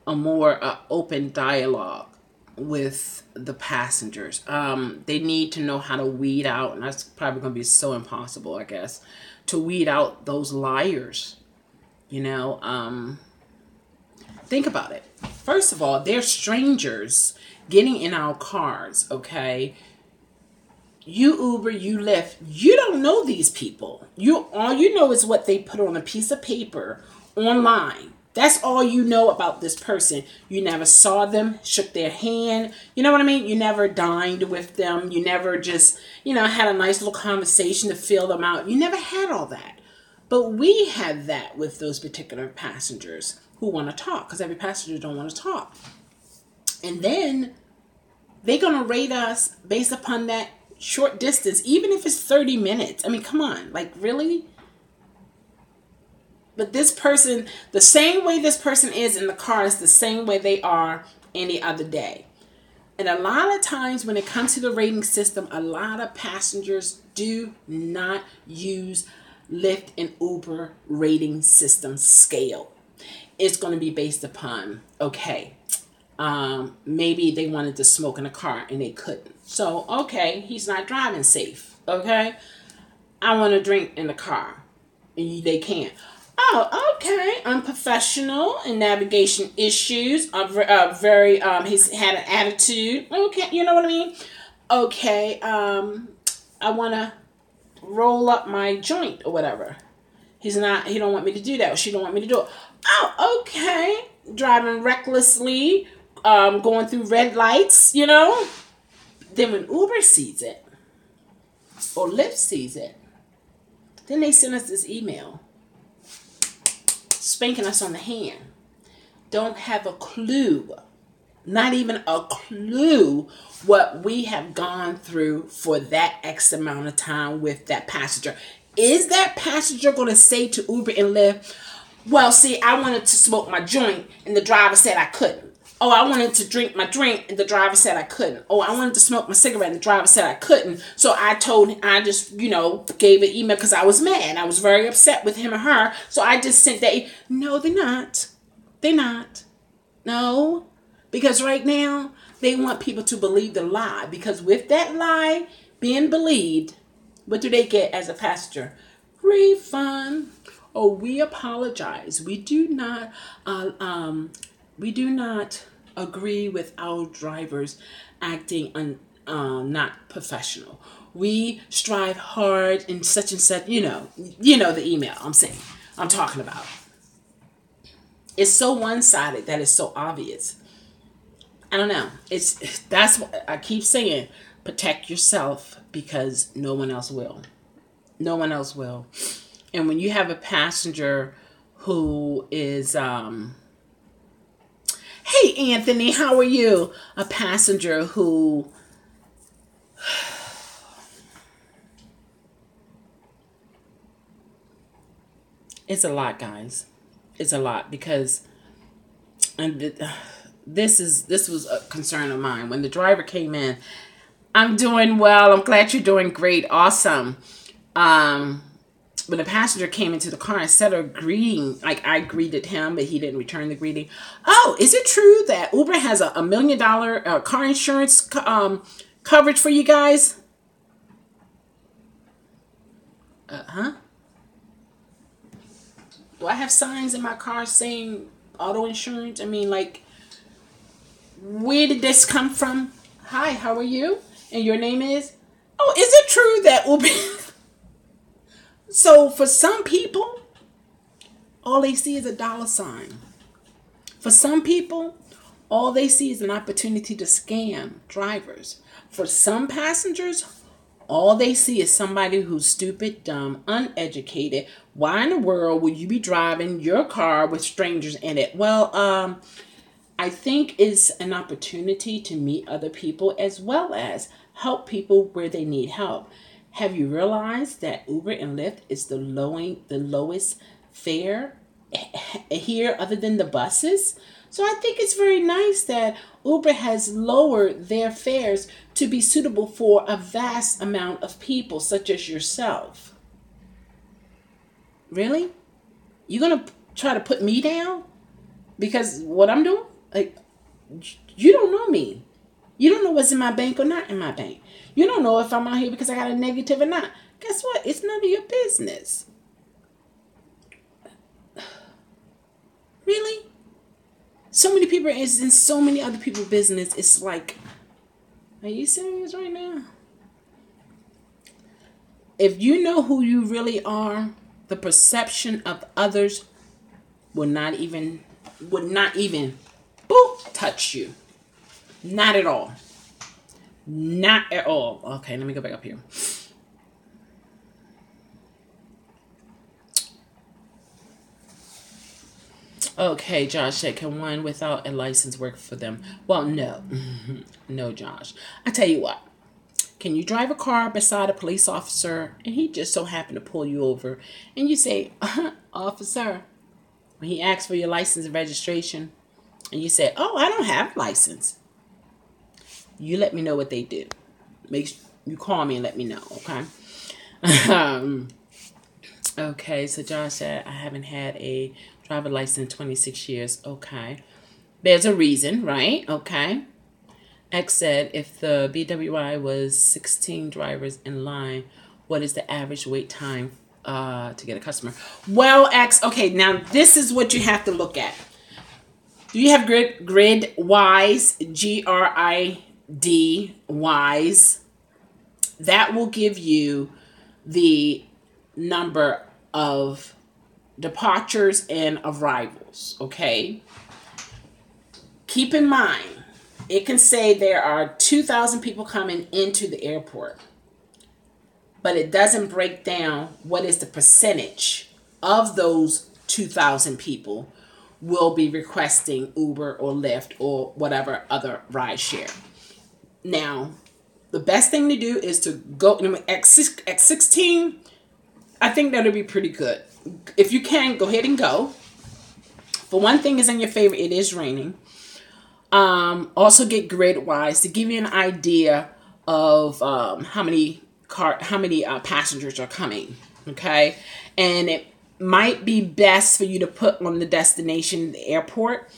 a more open dialogue with the passengers. They need to know how to weed out, and that's probably going to be so impossible, I guess, to weed out those liars. Think about it. First of all, they're strangers getting in our cars, okay? You Uber, you Lyft, you don't know these people. All you know is what they put on a piece of paper online. That's all you know about this person. You never saw them, shook their hand. You know what I mean? You never dined with them. You never just, had a nice little conversation to feel them out. You never had all that. But we had that with those particular passengers who want to talk, because every passenger don't want to talk. And then they're going to rate us based upon that short distance, even if it's 30 minutes. I mean, come on, like, really? But this person, the same way this person is in the car is the same way they are any other day. And a lot of times when it comes to the rating system, a lot of passengers do not use Lyft and Uber rating system scale. It's going to be based upon, okay, maybe they wanted to smoke in the car and they couldn't. So, okay, he's not driving safe. Okay, I want to drink in the car and they can't. Oh, okay, unprofessional and navigation issues. Very, he's had an attitude. Okay, you know what I mean? Okay, I want to roll up my joint or whatever. He don't want me to do that, or she don't want me to do it. Oh, okay, driving recklessly, going through red lights, Then when Uber sees it, or Lyft sees it, then they send us this email, spanking us on the hand. Don't have a clue, not even a clue, what we have gone through for that X amount of time with that passenger. Is that passenger going to say to Uber and Lyft, well, see, I wanted to smoke my joint and the driver said I couldn't. Oh, I wanted to drink my drink and the driver said I couldn't. Oh, I wanted to smoke my cigarette and the driver said I couldn't. So I just, gave an email because I was mad. I was very upset with him or her. So I just sent that. No, they're not. They're not. No. Because right now, they want people to believe the lie. Because with that lie being believed, what do they get as a passenger? Refund. Oh, we apologize. We do not agree with our drivers acting not professional. We strive hard and such, you know the email I'm talking about. It's so one-sided that it's so obvious. I don't know. That's what I keep saying. Protect yourself because no one else will. No one else will. And when you have a passenger who is, hey Anthony, how are you? A passenger who it's a lot, guys. It's a lot because, and this was a concern of mine when the driver came in. I'm doing well. I'm glad you're doing great. Awesome. When the passenger came into the car, instead of greeting, like I greeted him, but he didn't return the greeting. Oh, is it true that Uber has a $1 million car insurance coverage for you guys? Huh? Do I have signs in my car saying auto insurance? I mean, like, where did this come from? Hi, how are you? And your name is? Oh, is it true that Uber... So for some people, all they see is a dollar sign. For some people, all they see is an opportunity to scam drivers. For some passengers, all they see is somebody who's stupid, dumb, uneducated. Why in the world would you be driving your car with strangers in it? Well, I think it's an opportunity to meet other people as well as help people where they need help. Have you realized that Uber and Lyft is the lowest fare here other than the buses? So I think it's very nice that Uber has lowered their fares to be suitable for a vast amount of people, such as yourself. Really? You're going to try to put me down? Because what I'm doing? Like, you don't know me. You don't know what's in my bank or not in my bank. You don't know if I'm out here because I got a negative or not. Guess what? It's none of your business. Really? So many people is in so many other people's business. It's like, are you serious right now? If you know who you really are, the perception of others would not even boop, touch you. Not at all. Not at all. Okay, let me go back up here. Okay, Josh said, can one without a license work for them? Well, no. No, Josh. I tell you what. Can you drive a car beside a police officer and he just so happened to pull you over and you say, officer, when he asks for your license and registration and you say, oh, I don't have a license. You let me know what they do. You call me and let me know, okay? Okay, so Josh said, I haven't had a driver license in 26 years. Okay. There's a reason, right? Okay. X said, if the BWI was 16 drivers in line, what is the average wait time to get a customer? Well, X, okay, now this is what you have to look at. Do you have grid wise, GRID wise? That will give you the number of departures and arrivals, okay? Keep in mind, it can say there are 2,000 people coming into the airport, but it doesn't break down what is the percentage of those 2,000 people will be requesting Uber or Lyft or whatever other ride share. Now, the best thing to do is to go at 16. I think that'll be pretty good. If you can, go ahead and go. For one thing is in your favor, it is raining. Also get grid wise to give you an idea of how many passengers are coming. Okay, and it might be best for you to put on the destination, the airport,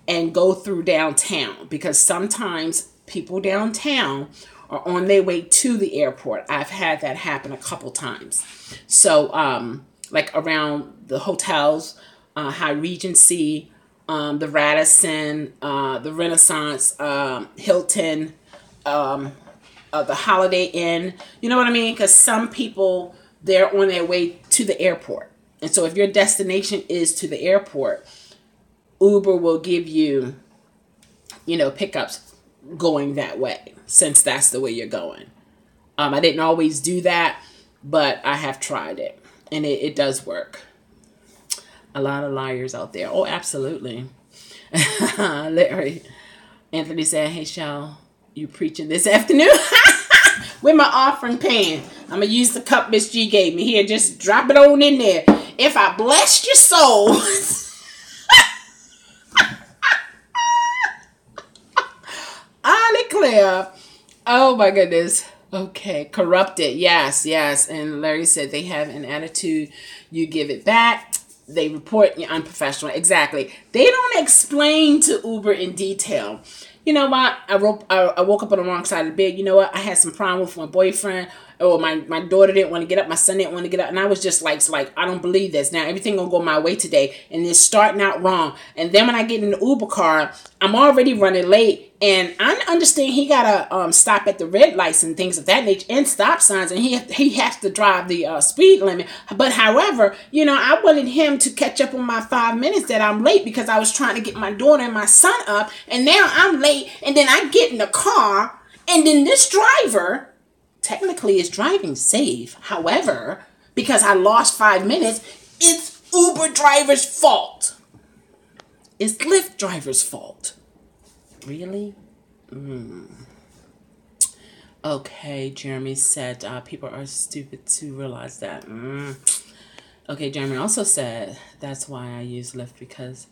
and go through downtown because sometimes people downtown are on their way to the airport. I've had that happen a couple times. So, like around the hotels, High Regency, the Radisson, the Renaissance, Hilton, the Holiday Inn. You know what I mean? Because some people, they're on their way to the airport. And so if your destination is to the airport, Uber will give you, pickups going that way, since that's the way you're going. I didn't always do that, but I have tried it, and it does work. A lot of liars out there. Oh, absolutely. Larry. Anthony said, hey, Shell, you preaching this afternoon? With my offering pan. I'm going to use the cup Miss G gave me. Here, just drop it on in there. If I blessed your soul. I declare. Oh, my goodness. Okay. Corrupted. Yes, yes. And Larry said they have an attitude. You give it back. They report you're unprofessional. Exactly. They don't explain to Uber in detail. You know what? I woke up on the wrong side of the bed. You know what? I had some problem with my boyfriend. Or my daughter didn't want to get up. My son didn't want to get up. And I was just like, I don't believe this. Now, everything going to go my way today. And it's starting out wrong. And then when I get in the Uber car, I'm already running late. And I understand he got to stop at the red lights and things of that nature and stop signs. And he has to drive the speed limit. But however, I wanted him to catch up on my 5 minutes that I'm late because I was trying to get my daughter and my son up. And now I'm late. And then I get in the car. And then this driver technically is driving safe. However, because I lost 5 minutes, it's Uber driver's fault. It's Lyft driver's fault. Really? Okay, Jeremy said people are stupid to realize that. Okay, Jeremy also said that's why I use Lyft, because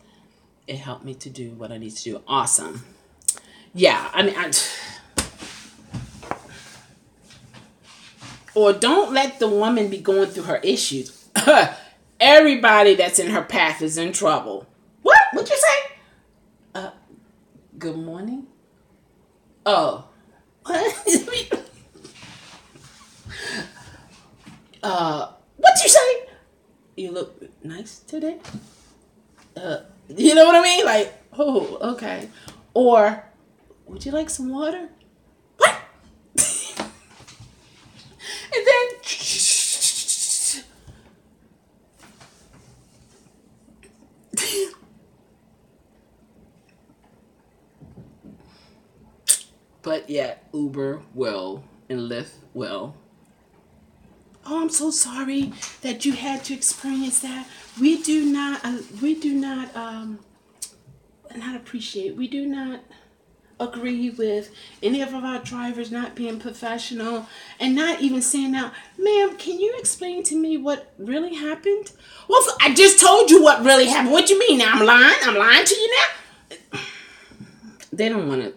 it helped me to do what I need to do. Awesome. Yeah, I mean, or don't let the woman be going through her issues. Everybody that's in her path is in trouble. What? What'd you say? Good morning? Oh. What? What'd you say? You look nice today? You know what I mean? Like, oh, okay. Or, would you like some water? What? And then, but yet Uber will and Lyft will. Oh, I'm so sorry that you had to experience that. We do not agree with any of our drivers not being professional and not even saying, now, ma'am, can you explain to me what really happened? Well, I just told you what really happened. What do you mean? Now I'm lying? I'm lying to you now? They don't want to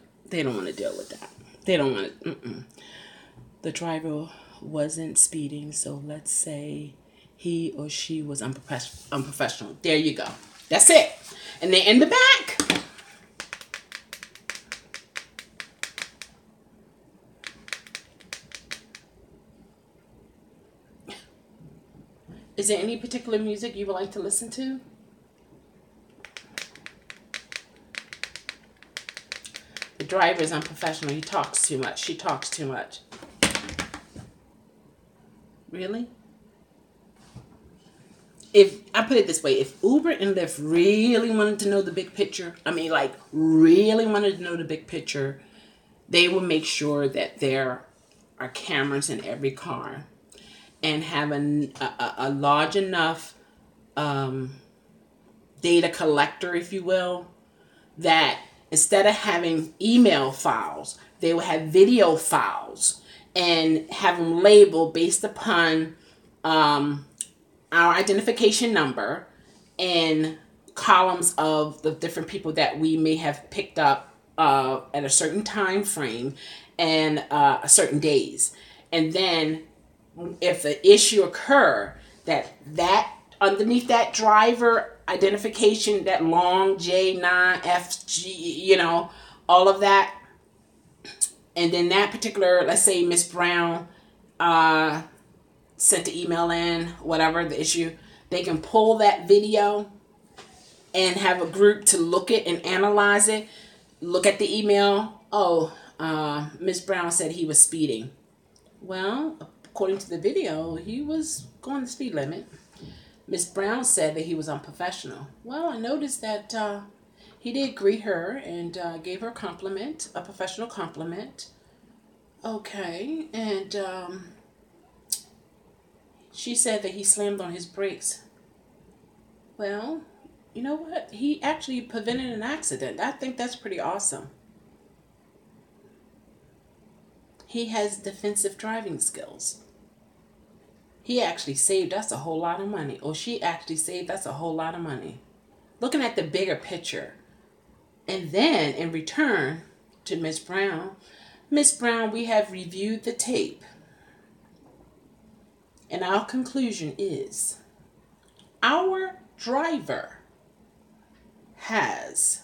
deal with that. They don't want to. The driver wasn't speeding, so let's say he or she was unprofessional. There you go. That's it. And then in the back, is there any particular music you would like to listen to? The driver is unprofessional. He talks too much. She talks too much. Really? If I put it this way, if Uber and Lyft really wanted to know the big picture, really wanted to know the big picture, they will make sure that there are cameras in every car and have a large enough data collector, if you will, that instead of having email files, they will have video files and have them labeled based upon our identification number and columns of the different people that we may have picked up at a certain time frame and certain days. And then if the issue occur, that underneath that driver identification, that long J9FG, all of that, and then that particular, let's say Miss Brown sent the email in, whatever the issue, they can pull that video and have a group to look at and analyze it, look at the email. Oh, Miss Brown said he was speeding. Well, according to the video, he was going the speed limit. Miss Brown said that he was unprofessional. Well, I noticed that he did greet her and gave her a compliment, a professional compliment. Okay, and she said that he slammed on his brakes. Well, you know what? He actually prevented an accident. I think that's pretty awesome. He has defensive driving skills. He actually saved us a whole lot of money. Or she actually saved us a whole lot of money. Looking at the bigger picture. And then, in return to Miss Brown, we have reviewed the tape. And our conclusion is, our driver has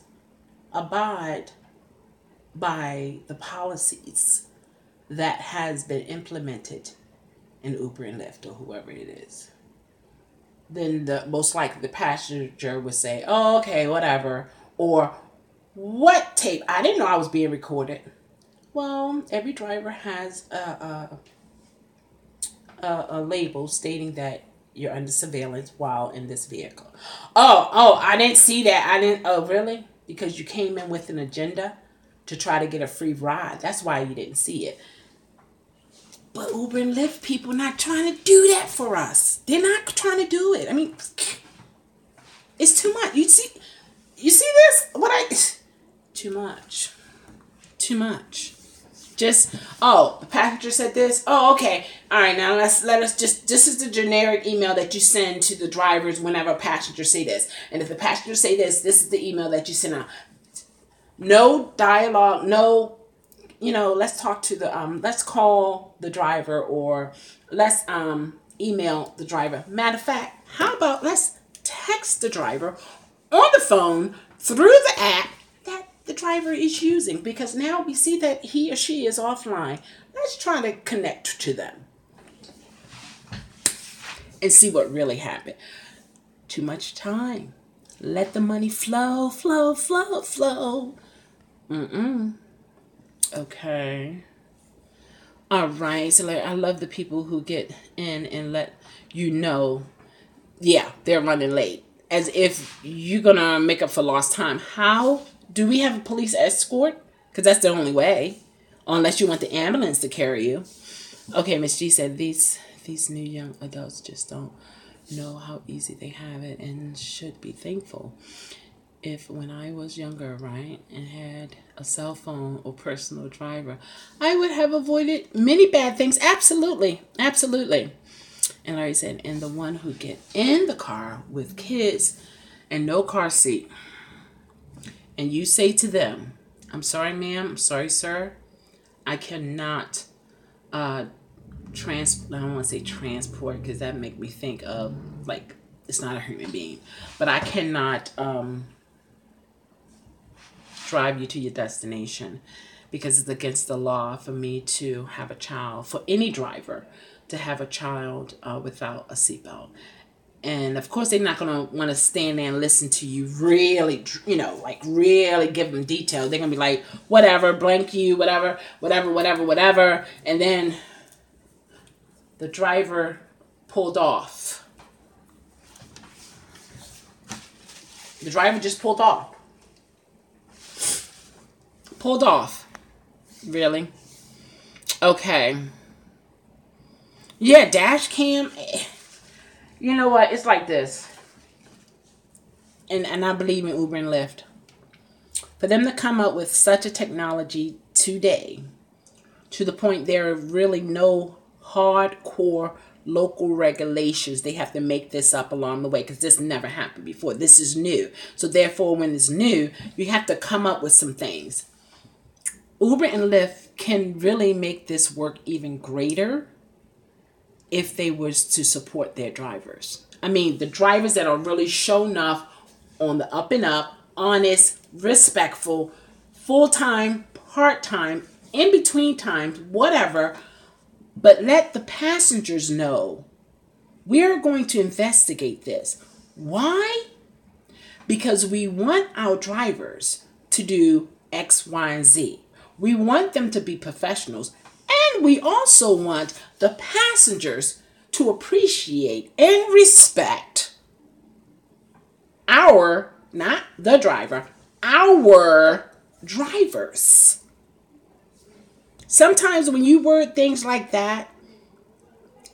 abide by the policies that has been implemented in Uber and Lyft or whoever it is. Then most likely the passenger would say, oh, okay, whatever. Or, what tape? I didn't know I was being recorded. Well, every driver has a label stating that you're under surveillance while in this vehicle. Oh, I didn't see that. Oh, really? Because you came in with an agenda to try to get a free ride. That's why you didn't see it. But Uber and Lyft people not trying to do that for us. They're not trying to do it. I mean, it's too much. You see this? Too much. Just, the passenger said this. Oh, okay. All right, now this is the generic email that you send to the drivers whenever a passenger say this. And if the passenger say this is the email that you send out. No dialogue, no, let's talk to let's call the driver or let's email the driver. Matter of fact, how about let's text the driver on the phone through the app that the driver is using, because now we see that he or she is offline. Let's try to connect to them and see what really happened. Too much time. Let the money flow. Okay. All right. So I love the people who get in and let you know, yeah, they're running late. As if you're going to make up for lost time. How? Do we have a police escort? Because that's the only way. Unless you want the ambulance to carry you. Okay, Miss G said these new young adults just don't know how easy they have it and should be thankful. If when I was younger, right, and had a cell phone or personal driver, I would have avoided many bad things. Absolutely. And Larry said, and the one who get in the car with kids and no car seat, and you say to them, I'm sorry, ma'am, I'm sorry, sir, I cannot I don't want to say transport because that make me think of, like, it's not a human being, but I cannot drive you to your destination because it's against the law for me to have a child, for any driver to have a child without a seatbelt. And of course, they're not going to want to stand there and listen to you really, really give them detail. They're going to be like, whatever, blank you, whatever. And then the driver pulled off. The driver just pulled off. Really? Okay. Yeah, dash cam. You know what? It's like this. And I believe in Uber and Lyft. For them to come up with such a technology today, to the point there are really no hardcore local regulations. They have to make this up along the way because this never happened before. This is new. So therefore, when it's new, you have to come up with some things. Uber and Lyft can really make this work even greater if they was to support their drivers. I mean, the drivers that are really shown off on the up and up, honest, respectful, full-time, part-time, in between times, whatever. But let the passengers know we're going to investigate this. Why? Because we want our drivers to do X, Y, and Z. We want them to be professionals. And we also want the passengers to appreciate and respect our, not the driver, our drivers. Sometimes when you word things like that,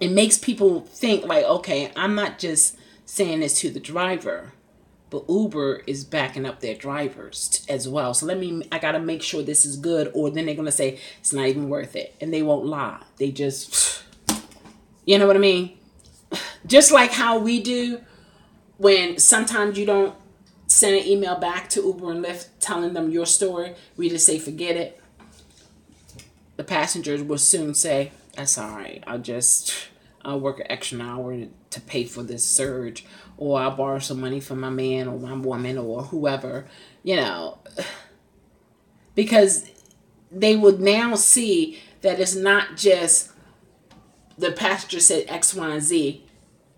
it makes people think like, okay, I'm not just saying this to the driver, but Uber is backing up their drivers as well. So I got to make sure this is good, or then they're going to say it's not even worth it. And they won't lie. They just, you know what I mean? Just like how we do when sometimes you don't send an email back to Uber and Lyft telling them your story. We just say, forget it. The passengers will soon say, that's all right. I'll work an extra hour to pay for this surge, or I'll borrow some money from my man or my woman or whoever, you know, because they would now see that it's not just the passenger said X, Y, and Z.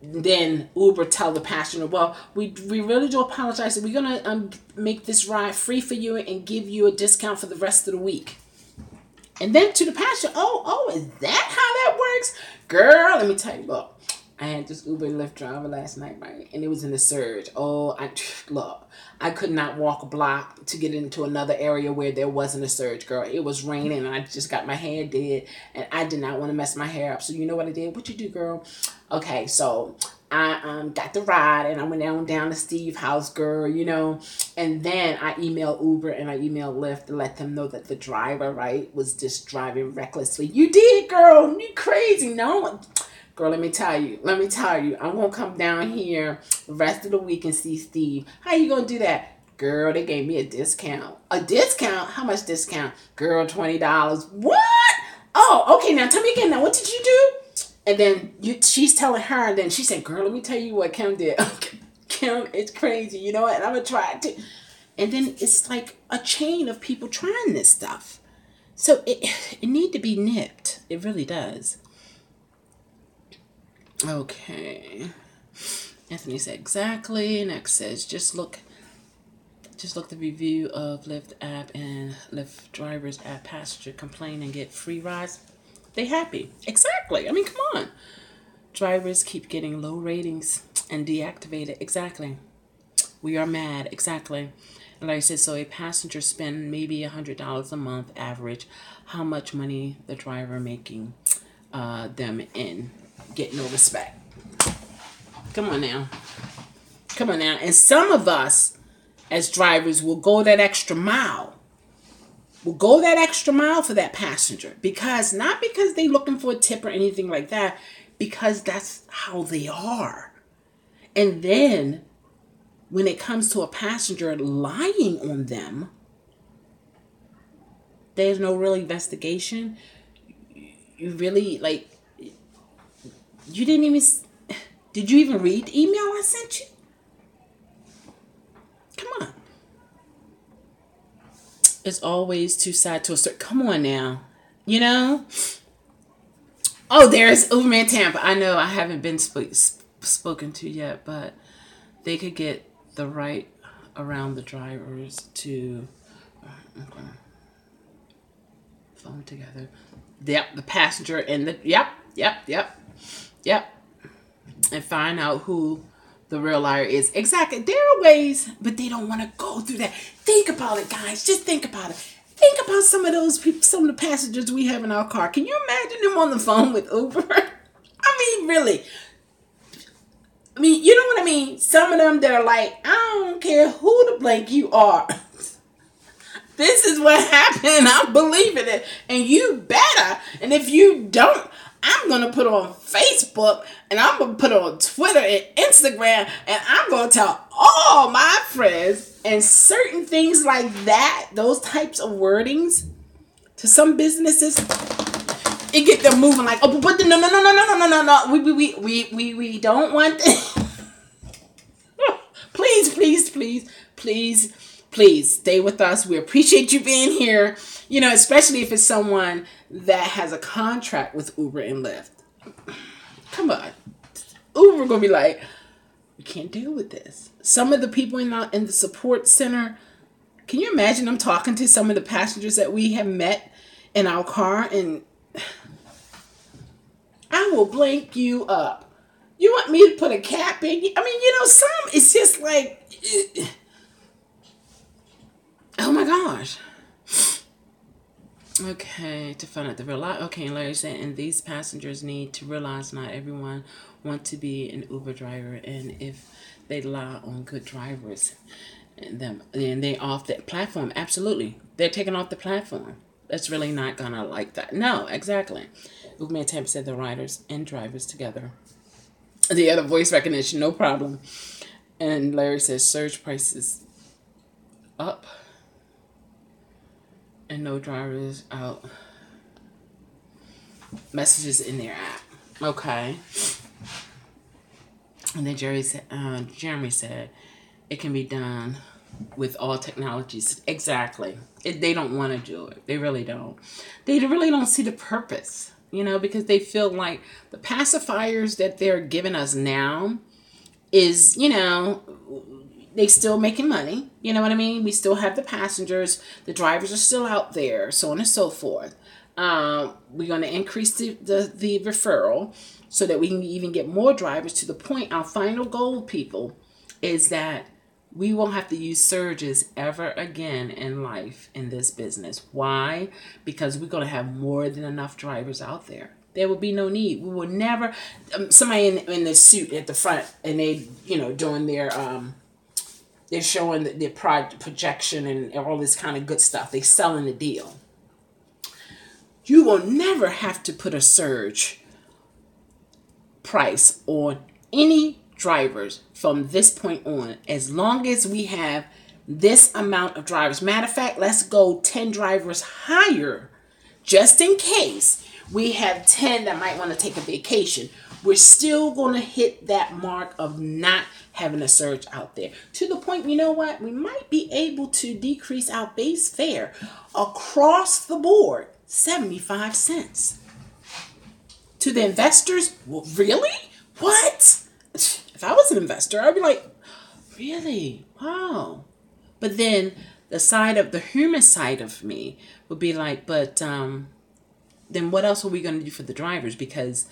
Then Uber tell the passenger, well, we really do apologize. We're going to make this ride free for you and give you a discount for the rest of the week. And then to the passenger, oh, is that how that works? Girl, let me tell you, look, I had this Uber and Lyft driver last night, right? And it was in the surge. I could not walk a block to get into another area where there wasn't a surge, girl. It was raining and I just got my hair did and I did not want to mess my hair up. So you know what I did? What you do, girl? Okay, so I got the ride and I went down to Steve's house, girl, you know. And then I emailed Uber and I emailed Lyft to let them know that the driver, right, was just driving recklessly. You did, girl. You crazy. No. Girl, let me tell you, I'm going to come down here the rest of the week and see Steve. How you going to do that? Girl, they gave me a discount. A discount? How much discount? Girl, $20. What? Oh, okay, now tell me again. Now, what did you do? And then she's telling her, and then she said, girl, let me tell you what Kim did. Kim, it's crazy. You know what? And I'm going to try it too. And then it's like a chain of people trying this stuff. So it need to be nipped. It really does. Okay. Anthony said exactly. Next says just look the review of Lyft app and Lyft drivers app passenger complain and get free rides. They happy. Exactly. I mean, come on. Drivers keep getting low ratings and deactivated. Exactly. We are mad. Exactly. And like I said, so a passenger spend maybe $100 a month average. How much money the driver making them in? Get no respect. Come on now. And some of us as drivers will go that extra mile. We'll go that extra mile for that passenger. Not because they looking for a tip or anything like that. Because that's how they are. And then when it comes to a passenger lying on them, there's no real investigation. You really, like, you didn't even, did you even read the email I sent you? Come on. It's always two sides to a story. Come on now. You know? Oh, there's Uber and Tampa. I know I haven't been spoken to yet, but they could get the right around the drivers to phone together. Yep, the passenger and the Yep. And find out who the real liar is. Exactly. There are ways, but they don't want to go through that. Think about it, guys. Just think about it. Think about some of those people, some of the passengers we have in our car. Can you imagine them on the phone with Uber? I mean, really. I mean, you know what I mean? Some of them that are like, I don't care who the blank you are. This is what happened. I'm believing it. And you better. And if you don't, I'm going to put on Facebook and I'm going to put on Twitter and Instagram and I'm going to tell all my friends and certain things like that, those types of wordings to some businesses, it get them moving like, oh, but no. We don't want this. Please stay with us. We appreciate you being here. You know, especially if it's someone that has a contract with Uber and Lyft. Come on. Uber gonna be like, we can't deal with this. Some of the people in the support center, Can you imagine them talking to some of the passengers that we have met in our car? And I will blank you up. You want me to put a cap in? I mean, some, it's just like, oh my gosh. Okay, to find out the real life. Okay, and Larry said, and these passengers need to realize not everyone want to be an Uber driver, and if they rely on good drivers, and they off that platform. Absolutely, they're taking off the platform. That's really not gonna like that. No, exactly. Uberman Tampa said the riders and drivers together. The other voice recognition, no problem. And Larry says surge prices up. And no drivers out. Messages in their app. Okay. And then Jeremy said it can be done with all technologies. Exactly. They don't want to do it. They really don't. They really don't see the purpose, because they feel like the pacifiers that they're giving us now is, they still making money. You know what I mean? We still have the passengers. The drivers are still out there, so on and so forth. We're going to increase the referral so that we can even get more drivers. To the point, our final goal, people, is that we won't have to use surges ever again in life in this business. Why? Because we're going to have more than enough drivers out there. There will be no need. We will never... somebody in the suit at the front, and they, doing their... they're showing their projection and all this kind of good stuff. They're selling the deal. You will never have to put a surge price on any drivers from this point on, as long as we have this amount of drivers. Matter of fact, let's go 10 drivers higher, just in case we have 10 that might want to take a vacation. We're still going to hit that mark of not having a surge out there. To the point, you know what? We might be able to decrease our base fare across the board, 75 cents. To the investors, well, really? What? If I was an investor, I'd be like, really? Wow. But then the human side of me would be like, but then what else are we going to do for the drivers? Because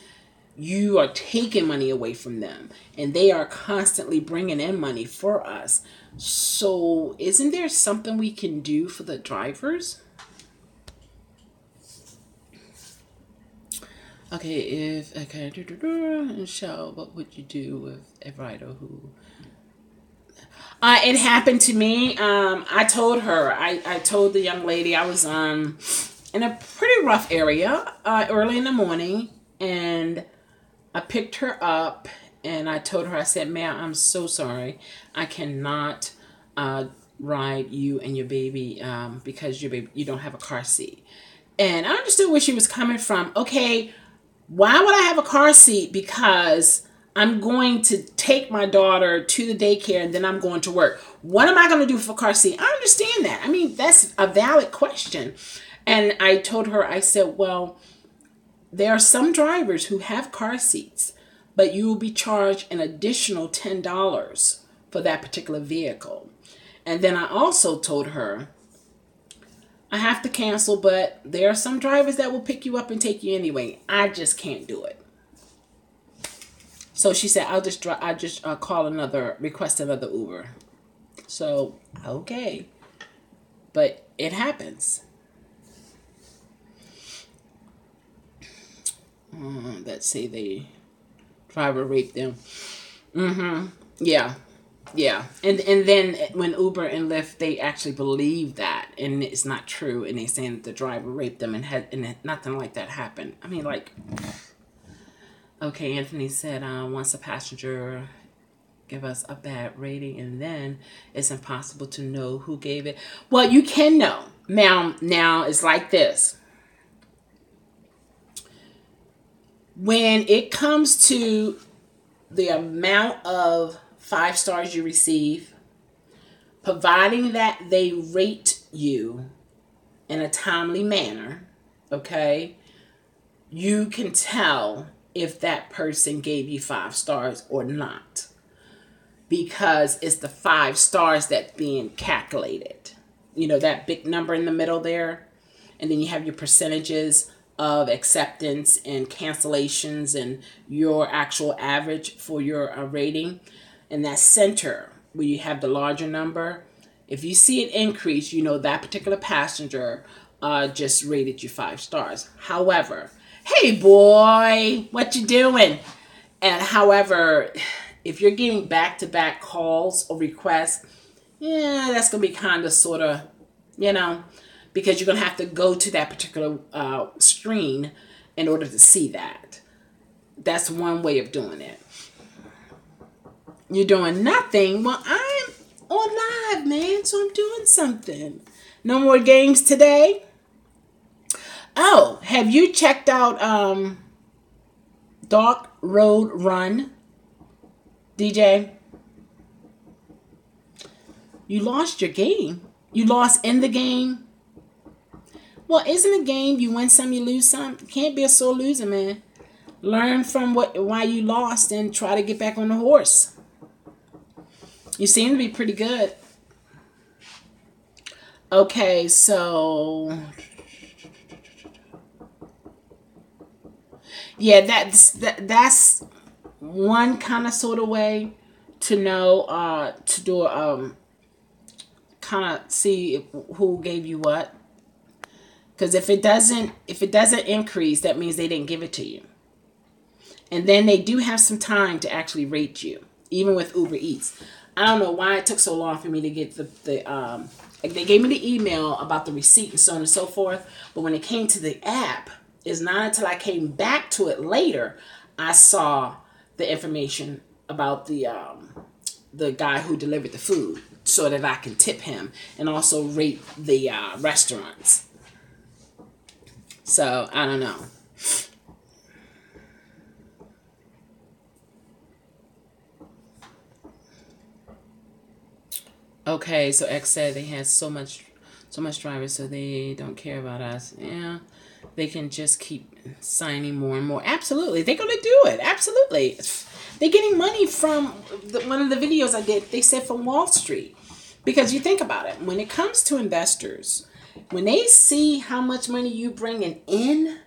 you are taking money away from them, and they are constantly bringing in money for us. So isn't there something we can do for the drivers? Okay, Michelle, what would you do with a rider who... it happened to me. I told her, I told the young lady I was in a pretty rough area early in the morning, and I picked her up, and I told her, I said, ma'am, I'm so sorry. I cannot ride you and your baby because you don't have a car seat. And I understood where she was coming from. Okay, why would I have a car seat? Because I'm going to take my daughter to the daycare and then I'm going to work. What am I going to do for a car seat? I understand that. I mean, that's a valid question. And I told her, I said, well, there are some drivers who have car seats, but you will be charged an additional $10 for that particular vehicle. And then I also told her, I have to cancel, but there are some drivers that will pick you up and take you anyway. I just can't do it. So she said, I'll just request another Uber. So, okay. But it happens. Let's say the driver raped them. Yeah. And then when Uber and Lyft, they actually believe that, and it's not true, and they saying that the driver raped them, and nothing like that happened. I mean, like, okay, Anthony said, once a passenger give us a bad rating, and then it's impossible to know who gave it. Well, you can know. Now it's like this. When it comes to the amount of 5 stars you receive, providing that they rate you in a timely manner, okay, you can tell if that person gave you 5 stars or not, because it's the 5 stars that's being calculated. you know, that big number in the middle there. And then you have your percentages of acceptance and cancellations and your actual average for your rating. And that center where you have the larger number, if you see it increase, you know that particular passenger just rated you 5 stars. However, hey boy, what you doing? And however, if you're getting back-to-back calls or requests, yeah, that's going to be kind of sort of, you know, because you're going to have to go to that particular screen in order to see that. That's one way of doing it. You're doing nothing. Well, I'm on live, man, so I'm doing something. No more games today. Oh, have you checked out Dark Road Run, DJ? You lost your game. You lost in the game. Well, isn't a game you win some, you lose some? You can't be a sore loser, man. Learn from why you lost and try to get back on the horse. You seem to be pretty good. Okay, so yeah, that's one kind of sort of way to know to do kind of see who gave you what. Because if it doesn't increase, that means they didn't give it to you. And then they do have some time to actually rate you, even with Uber Eats. I don't know why it took so long for me to get they gave me the email about the receipt and so on and so forth. But when it came to the app, it's not until I came back to it later, I saw the information about the guy who delivered the food so that I can tip him and also rate the restaurants. So, I don't know. Okay, so X said they had so much drivers, so they don't care about us. Yeah, they can just keep signing more and more. Absolutely, they're gonna do it. Absolutely, they're getting money from one of the videos I did. They said from Wall Street, because you think about it. When it comes to investors, when they see how much money you bringing in,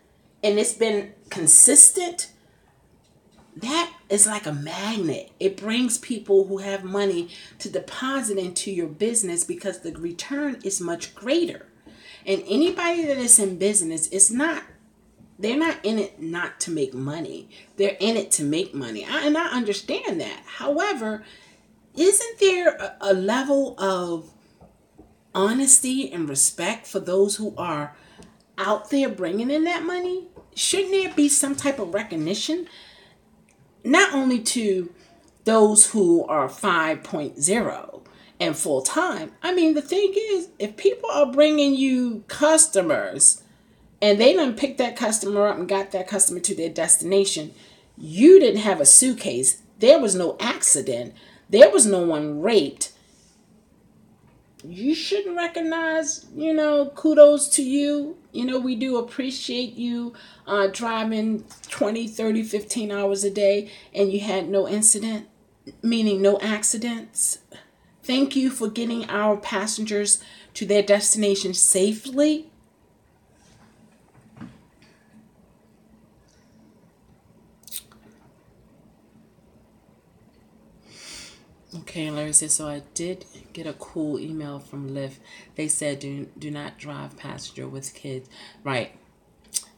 and it's been consistent, that is like a magnet. It brings people who have money to deposit into your business because the return is much greater. And anybody that is in business they're not in it not to make money. They're in it to make money. And I understand that. However, isn't there a level of honesty and respect for those who are out there bringing in that money? Shouldn't there be some type of recognition? Not only to those who are 5.0 and full time. I mean, the thing is, if people are bringing you customers and they done picked that customer up and got that customer to their destination, you didn't have a suitcase. There was no accident. There was no one raped. You shouldn't recognize, kudos to you. We do appreciate you driving 20, 30, 15 hours a day and you had no incident, meaning no accidents. Thank you for getting our passengers to their destination safely. Okay, Larry says, so I did get a cool email from Lyft. They said, do not drive passenger with kids. Right.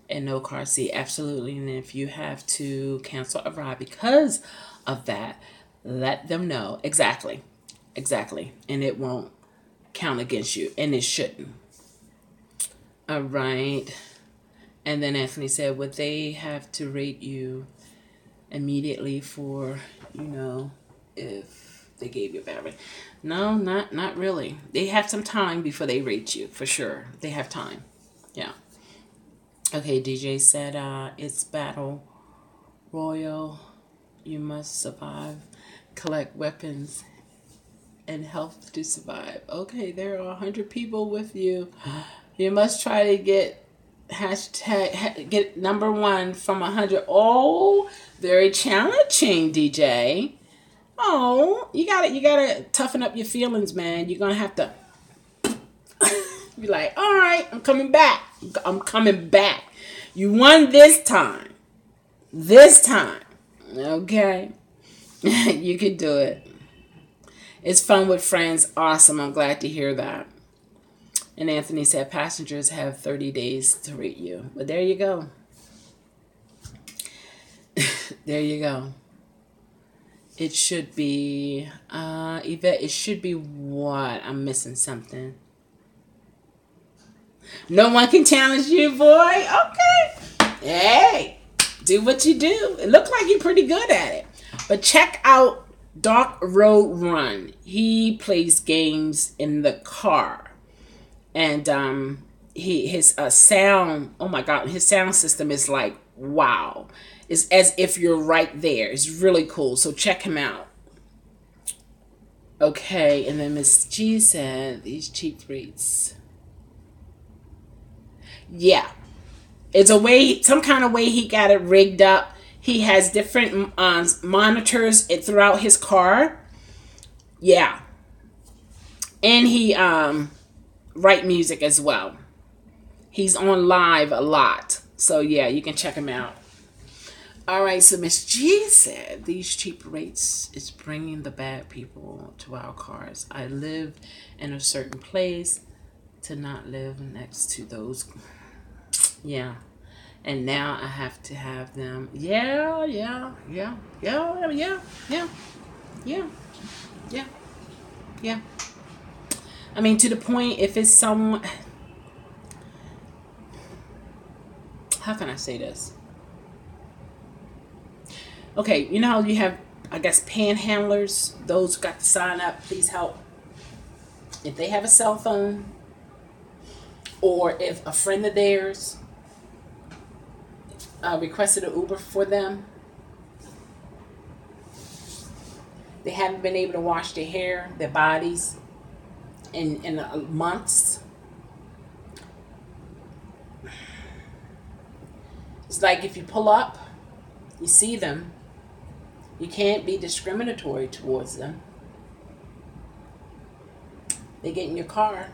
And no car seat. Absolutely. And if you have to cancel a ride because of that, let them know. Exactly. And it won't count against you. And it shouldn't. All right. And then Anthony said, would they have to rate you immediately for, if they gave you a bad rate? No, not really. They have some time before they rate you, for sure. They have time. Yeah. Okay, DJ said it's battle royal. You must survive. Collect weapons and health to survive. Okay, there are 100 people with you. You must try to get get number 1 from 100. Oh, very challenging, DJ. Oh, you gotta toughen up your feelings, man. You're gonna have to Be like, all right, I'm coming back. I'm coming back. You won this time. This time. Okay. You can do it. It's fun with friends. Awesome. I'm glad to hear that. And Anthony said passengers have 30 days to rate you. But there you go. There you go. It should be, Yvette, it should be what? I'm missing something. No one can challenge you, boy. Okay. Hey, do what you do. It looks like you're pretty good at it. But check out Dark Road Run. He plays games in the car. And his sound, oh my God, his sound system is like, wow. It's as if you're right there. It's really cool. So check him out. Okay, and then Miss G said, these cheap rates. Yeah. It's a way, some kind of way he got it rigged up. He has different monitors throughout his car. Yeah. And he write music as well. He's on live a lot. So yeah, you can check him out. All right, so Miss G said, these cheap rates is bringing the bad people to our cars. I live in a certain place to not live next to those. Yeah. And now I have to have them. Yeah. I mean, to the point, if it's someone, how can I say this? Okay, you know how you have, I guess, panhandlers, those who got to sign up, please help. If they have a cell phone, or if a friend of theirs requested an Uber for them, they haven't been able to wash their hair, their bodies, in months. It's like if you pull up, you see them, you can't be discriminatory towards them. They get in your car.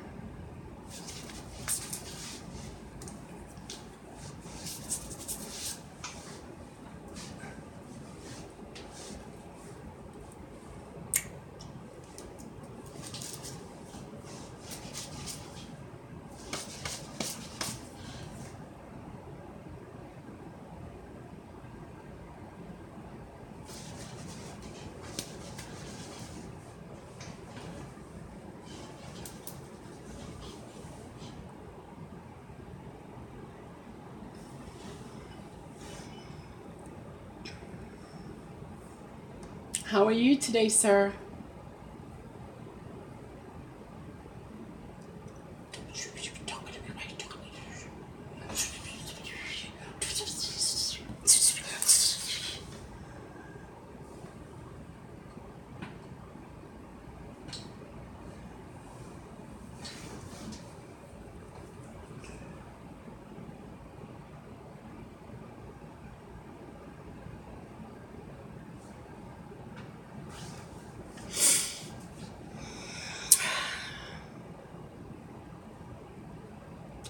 How are you today, sir?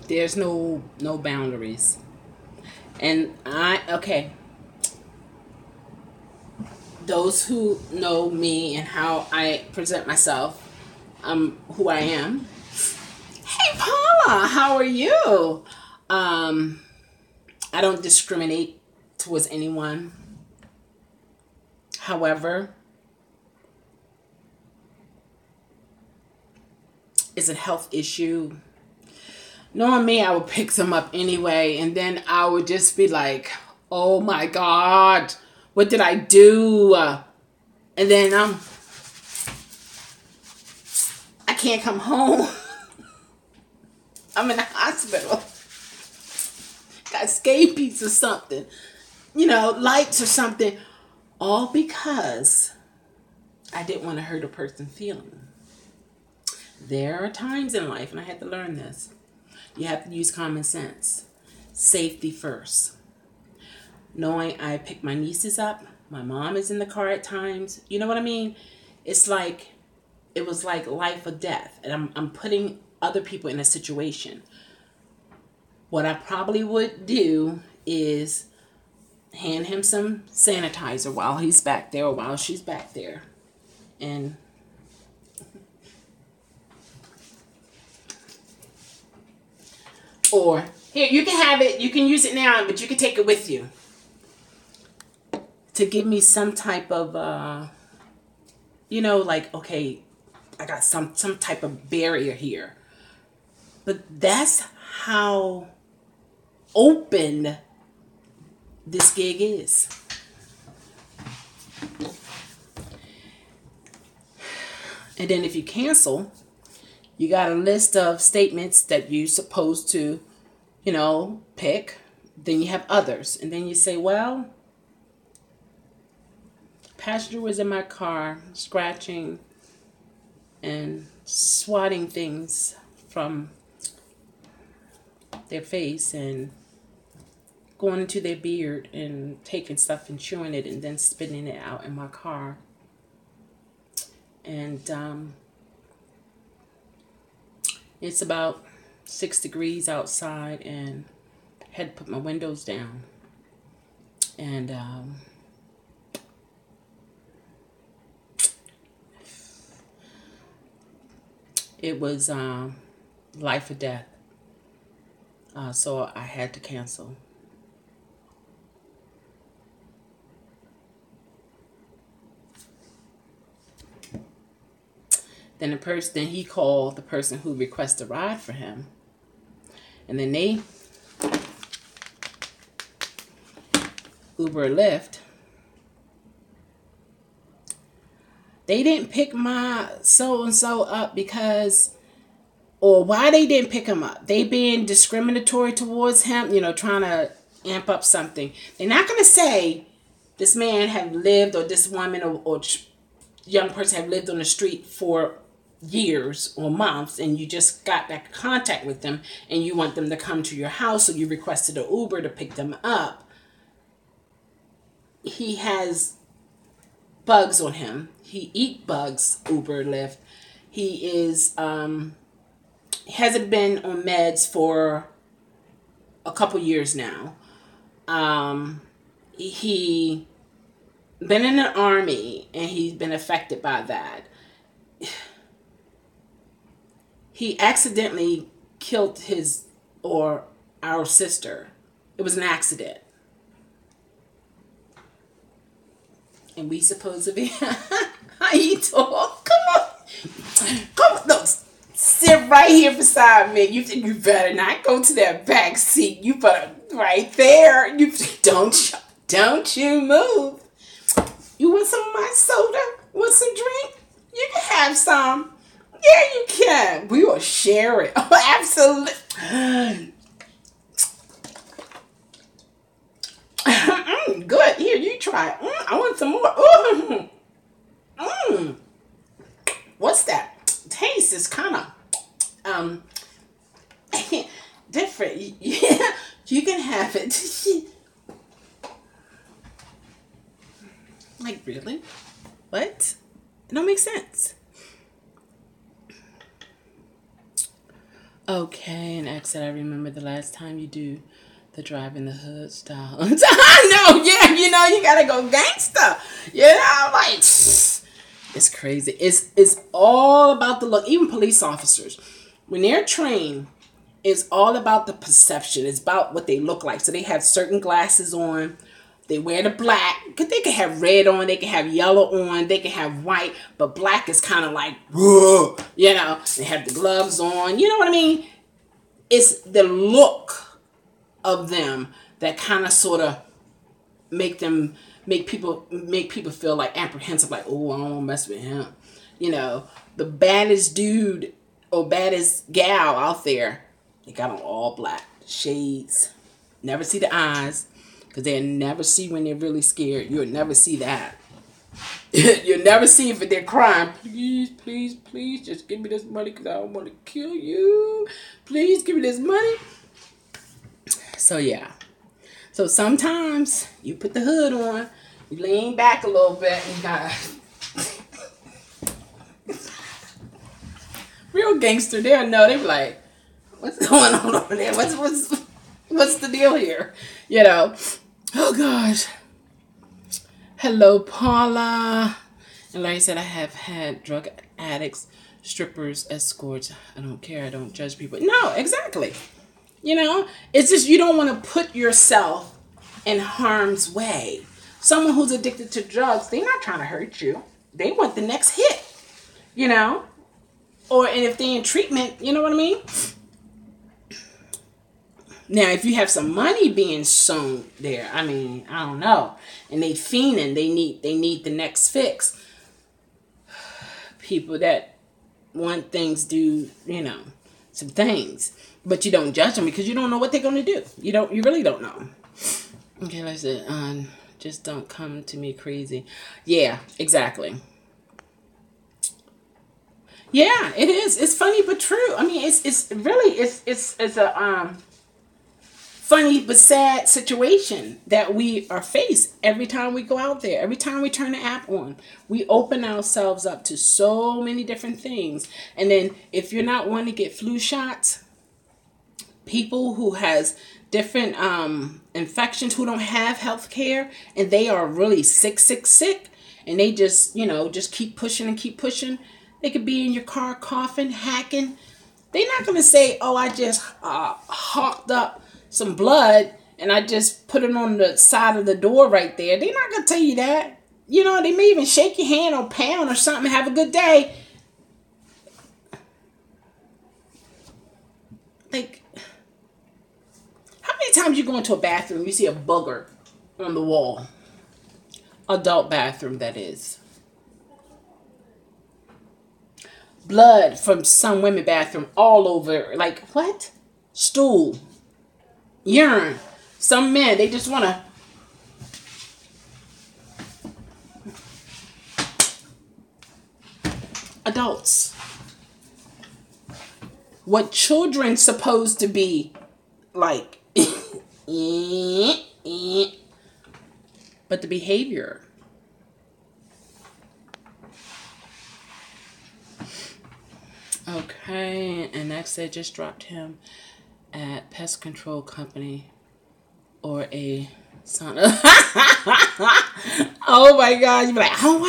There's no boundaries. And those who know me and how I present myself, who I am. Hey Paula, how are you? I don't discriminate towards anyone. However, it's a health issue. Knowing me, I would pick them up anyway, and then I would just be like, oh my God, what did I do? And then I can't come home. I'm in the hospital. Got scabies or something, lights or something, all because I didn't want to hurt a person's feeling. There are times in life, and I had to learn this, you have to use common sense. Safety first. Knowing I pick my nieces up, my mom is in the car at times. You know what I mean? It's like, it was like life or death. And I'm putting other people in a situation. What I probably would do is hand him some sanitizer while he's back there or while she's back there. And or here, you can have it, you can use it now, but you can take it with you to give me some type of you know, like, okay, I got some type of barrier here. But that's how open this gig is. And then if you cancel, you got a list of statements that you're supposed to, you know, pick. Then you have others. And then you say, well, passenger was in my car scratching and swatting things from their face and going into their beard and taking stuff and chewing it and then spitting it out in my car. And it's about 6 degrees outside and had to put my windows down. And it was life or death. So I had to cancel. Then he called the person who requested a ride for him. And then they, Uber and Lyft, they didn't pick my so-and-so up because, or why they didn't pick him up. They being discriminatory towards him, you know, trying to amp up something. They're not going to say this man have lived, or this woman or young person have lived on the street for years or months, and you just got back in contact with them and you want them to come to your house, so you requested an Uber to pick them up. He has bugs on him. He eat bugs, Uber, Lyft. He is hasn't been on meds for a couple years now. He been in the army and he's been affected by that. He accidentally killed our sister. It was an accident. And we supposed to be, how you talk? Come on, no, sit right here beside me. You better not go to that back seat. You better right there. You don't you move. You want some of my soda? Want some drink? You can have some. Yeah, you can. We will share it. Oh, absolutely. Good. Here, you try it. I want some more. What's that? Taste is kind of different. Yeah, you can have it. Like, really? What? It don't make sense. Okay, and exit. I remember the last time you do the drive in the hood style. I know, yeah, you know, you gotta go gangster. You know, like, it's crazy. It's all about the look. Even police officers, when they're trained, it's all about the perception. It's about what they look like. So they have certain glasses on. They wear the black, because they can have red on, they can have yellow on, they can have white, but black is kind of like, whoa, you know, they have the gloves on, you know what I mean? It's the look of them that kind of sort of make people feel like apprehensive, like, oh, I don't want to mess with him. You know, the baddest dude or baddest gal out there, they got on all black, shades, never see the eyes. Because they'll never see when they're really scared. You'll never see that. You'll never see if they're crying. Please, please, please, just give me this money because I don't want to kill you. Please give me this money. So, yeah. So, sometimes you put the hood on. You lean back a little bit. And you got to Real gangster, they'll know. They be like, what's going on over there? What's the deal here? You know? Oh, gosh. Hello, Paula. And like I said, I have had drug addicts, strippers, escorts. I don't care. I don't judge people. No, exactly. You know? It's just you don't want to put yourself in harm's way. Someone who's addicted to drugs, they're not trying to hurt you. They want the next hit. You know? And if they're in treatment, you know what I mean? Now, if you have some money being sown there, I mean, I don't know. And they fiending, they need the next fix. People that want things do, you know, some things. But you don't judge them because you don't know what they're going to do. You really don't know. Okay, like I said, just don't come to me crazy. Yeah, exactly. Yeah, it is. It's funny but true. I mean, it's really a funny but sad situation that we are faced every time we go out there. Every time we turn the app on, we open ourselves up to so many different things. And then if you're not wanting to get flu shots, people who has different infections, who don't have health care, and they are really sick, and they just, you know, just keep pushing and keep pushing. They could be in your car coughing, hacking. They're not going to say, oh, I just hawked up some blood and I just put it on the side of the door right there. They're not going to tell you that. You know, they may even shake your hand or pound or something. Have a good day. Like, how many times you go into a bathroom, you see a booger on the wall? Adult bathroom, that is. Blood from some women bathroom all over. Like, what? Stool. Urine. Some men, they just want to. Adults. What children's supposed to be like. But the behavior. Okay, and next they just dropped him at pest control company or a sauna. Oh my God, you'd be like, I don't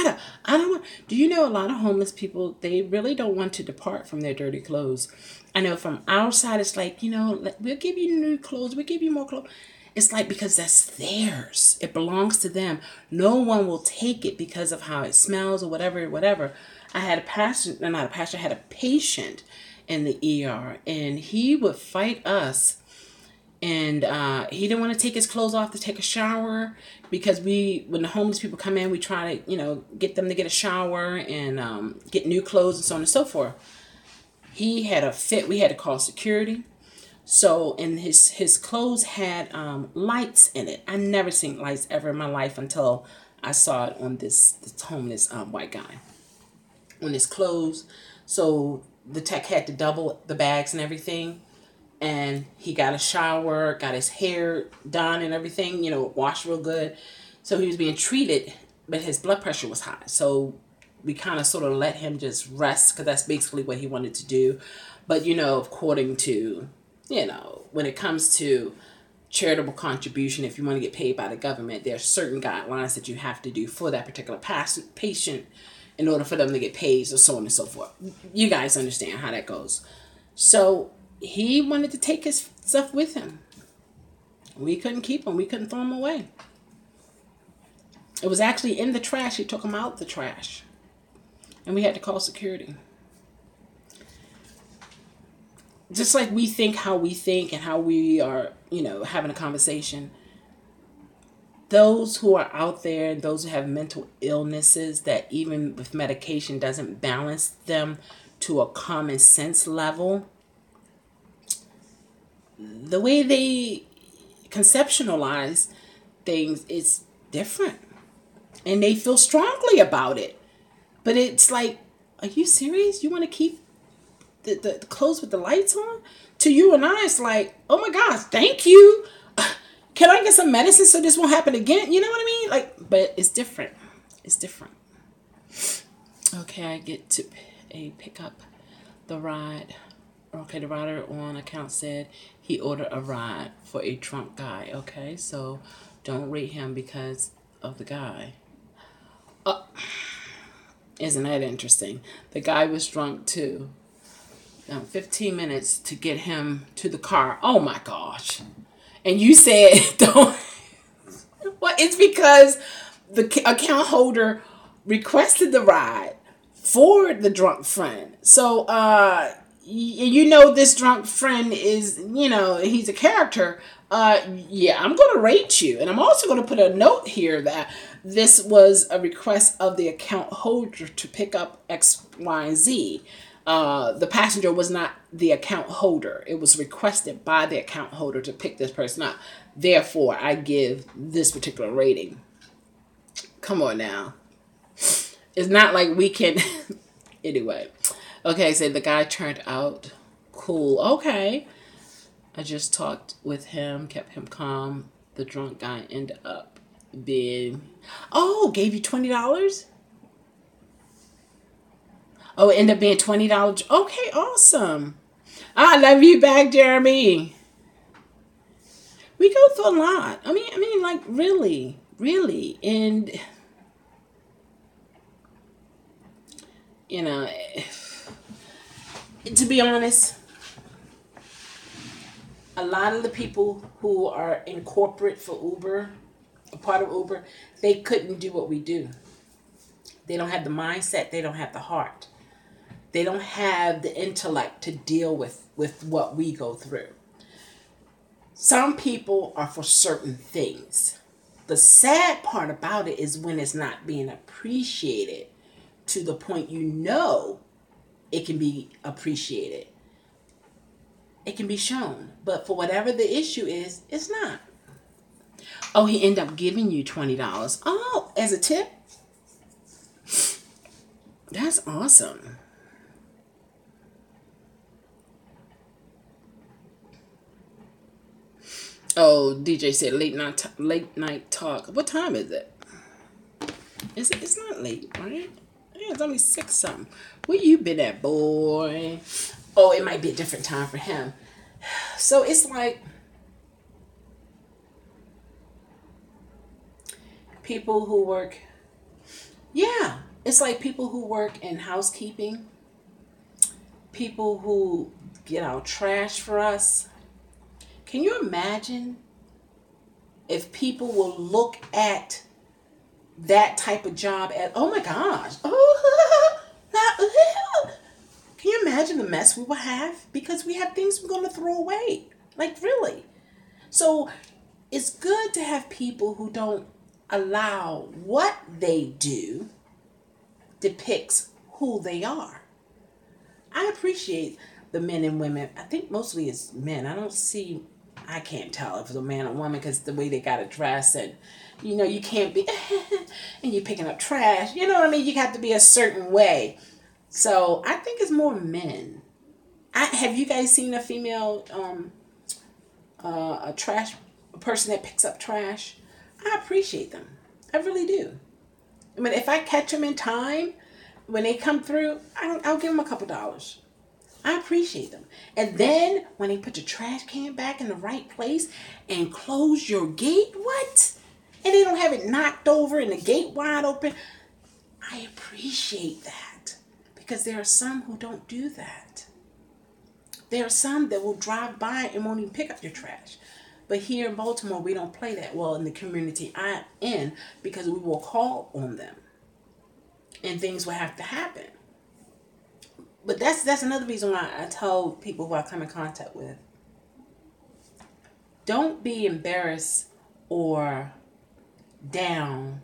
want. Do you know a lot of homeless people, they really don't want to depart from their dirty clothes. I know from outside it's like, you know, we'll give you new clothes, we'll give you more clothes. It's like because that's theirs. It belongs to them. No one will take it because of how it smells or whatever. I had I had a patient in the ER, and he would fight us. And he didn't want to take his clothes off to take a shower because when the homeless people come in, we try to, you know, get them to get a shower and get new clothes and so on and so forth. He had a fit. We had to call security. So, and his clothes had lights in it. I never seen lights ever in my life until I saw it on this homeless white guy on his clothes. So the tech had to double the bags and everything. And he got a shower, got his hair done and everything, you know, washed real good. So he was being treated, but his blood pressure was high. So we kind of sort of let him just rest because that's basically what he wanted to do. But, you know, according to, you know, when it comes to charitable contribution, if you want to get paid by the government, there are certain guidelines that you have to do for that particular patient in order for them to get paid, or so on and so forth. You guys understand how that goes. So he wanted to take his stuff with him. We couldn't keep him. We couldn't throw him away. It was actually in the trash. He took him out the trash. And we had to call security. Just like we think how we think and how we are, you know, having a conversation. Those who are out there, those who have mental illnesses that even with medication doesn't balance them to a common sense level, the way they conceptualize things is different. And they feel strongly about it. But it's like, are you serious? You want to keep the clothes with the lights on? To you and I, it's like, oh my gosh, thank you. Can I get some medicine so this won't happen again? You know what I mean? Like, but it's different. It's different. Okay, I get to a pickup the ride. Okay, the rider on account said he ordered a ride for a drunk guy. Okay, so don't rate him because of the guy. Isn't that interesting? The guy was drunk too. 15 minutes to get him to the car. Oh my gosh. And you said, don't. Well, it's because the account holder requested the ride for the drunk friend. So, you know, this drunk friend is, you know, he's a character. Yeah, I'm going to rate you. And I'm also going to put a note here that this was a request of the account holder to pick up X, Y, and Z. The passenger was not the account holder. It was requested by the account holder to pick this person up. Therefore, I give this particular rating. Come on now. It's not like we can... Anyway. Okay, so the guy turned out cool. Okay. I just talked with him, kept him calm. The drunk guy ended up being... Oh, gave you $20? Oh, it ended up being $20. Okay, awesome. I love you back, Jeremy. We go through a lot. I mean, like, really. And, you know, to be honest, a lot of the people who are in corporate for Uber, a part of Uber, they couldn't do what we do. They don't have the mindset. They don't have the heart. They don't have the intellect to deal with what we go through. Some people are for certain things. The sad part about it is when it's not being appreciated to the point you know it can be appreciated. It can be shown. But for whatever the issue is, it's not. Oh, he ended up giving you $20. Oh, as a tip? That's awesome. Oh, DJ said late night talk. What time is it? It's not late, right? Yeah, it's only 6 something. Where you been at, boy? Oh, it might be a different time for him. So it's like people who work. Yeah, it's like people who work in housekeeping. People who get out trash for us. Can you imagine if people will look at that type of job as, oh my gosh, can you imagine the mess we will have? Because we have things we're going to throw away. Like, really. So it's good to have people who don't allow what they do depicts who they are. I appreciate the men and women. I think mostly it's men. I can't tell if it's a man or woman because the way they got to dress, and you know, you can't be and you're picking up trash. You know what I mean? You have to be a certain way. So I think it's more men. Have you guys seen a female a person that picks up trash? I appreciate them. I really do. I mean, if I catch them in time when they come through, I'll give them a couple dollars. I appreciate them. And then when they put your trash can back in the right place and close your gate, what? And they don't have it knocked over and the gate wide open. I appreciate that because there are some who don't do that. There are some that will drive by and won't even pick up your trash. But here in Baltimore, we don't play that well in the community I'm in because we will call on them and things will have to happen. But that's another reason why I tell people who I come in contact with, don't be embarrassed or down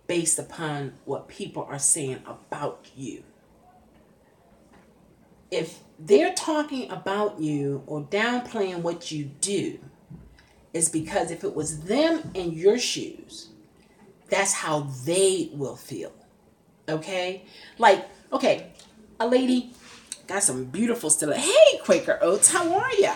based upon what people are saying about you. If they're talking about you or downplaying what you do, it's because if it was them in your shoes, that's how they will feel. Okay? Like, okay, a lady got some beautiful stilettos. Hey, Quaker Oats, how are ya?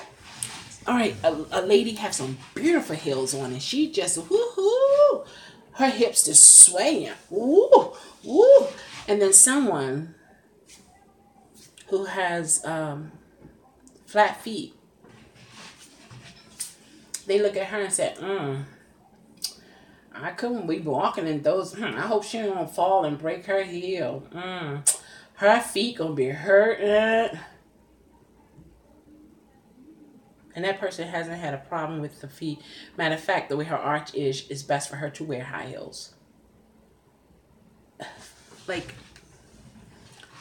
All right, a lady have some beautiful heels on, and she just, woo-hoo, her hips just swaying. Woo, woo. And then someone who has flat feet. They look at her and say, I couldn't be walking in those. I hope she don't fall and break her heel. Her feet gonna be hurt. And that person hasn't had a problem with the feet. Matter of fact, the way her arch is, it's best for her to wear high heels. Like,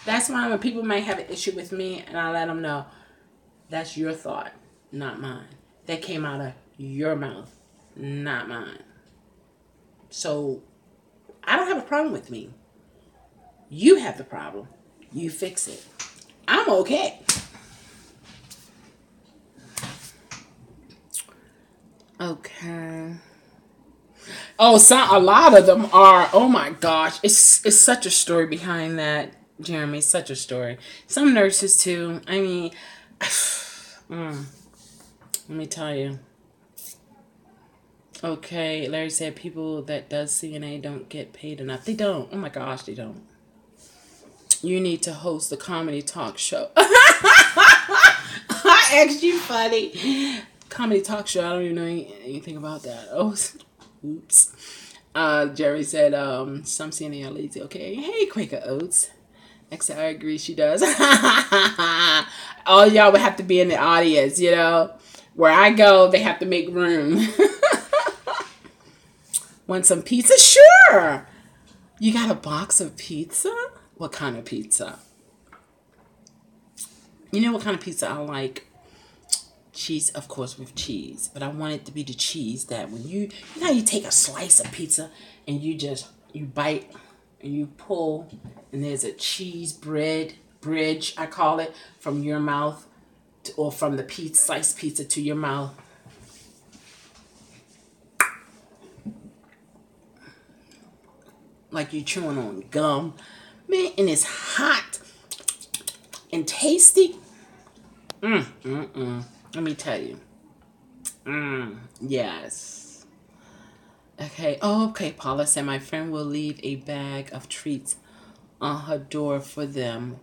that's why when people might have an issue with me, and I let them know, that's your thought, not mine. That came out of your mouth, not mine. So, I don't have a problem with me. You have the problem. You fix it. I'm okay. Okay. Oh, a lot of them are. Oh my gosh, it's such a story behind that, Jeremy. Such a story. Some nurses too. I mean, let me tell you. Okay, Larry said people that does CNA don't get paid enough. They don't. Oh my gosh, they don't. You need to host a comedy talk show. I asked you, funny. Comedy talk show. I don't even know anything about that. Oh, oops. Jerry said, some CNA are lazy. Okay. Hey, Quaker Oats. Actually, I agree. She does. All y'all would have to be in the audience, you know. Where I go, they have to make room. Want some pizza? Sure. You got a box of pizza? What kind of pizza? You know what kind of pizza I like? Cheese, of course, with cheese. But I want it to be the cheese that when you know, you take a slice of pizza and you bite and you pull, and there's a cheese bridge, I call it, from your mouth or from the sliced pizza to your mouth. Like you're chewing on gum. Man, and it's hot and tasty. Let me tell you. Yes. Okay. Oh, okay. Paula said my friend will leave a bag of treats on her door for them.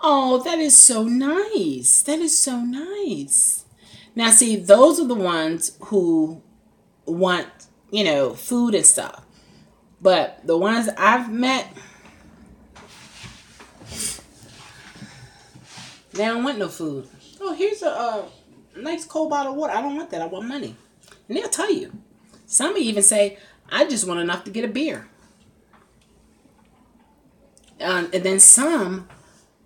Oh, that is so nice. That is so nice. Now, see, those are the ones who want, food and stuff. But the ones I've met, they don't want no food. Oh, here's a nice cold bottle of water. I don't want that. I want money. And they'll tell you. Some even say, I just want enough to get a beer. And then some,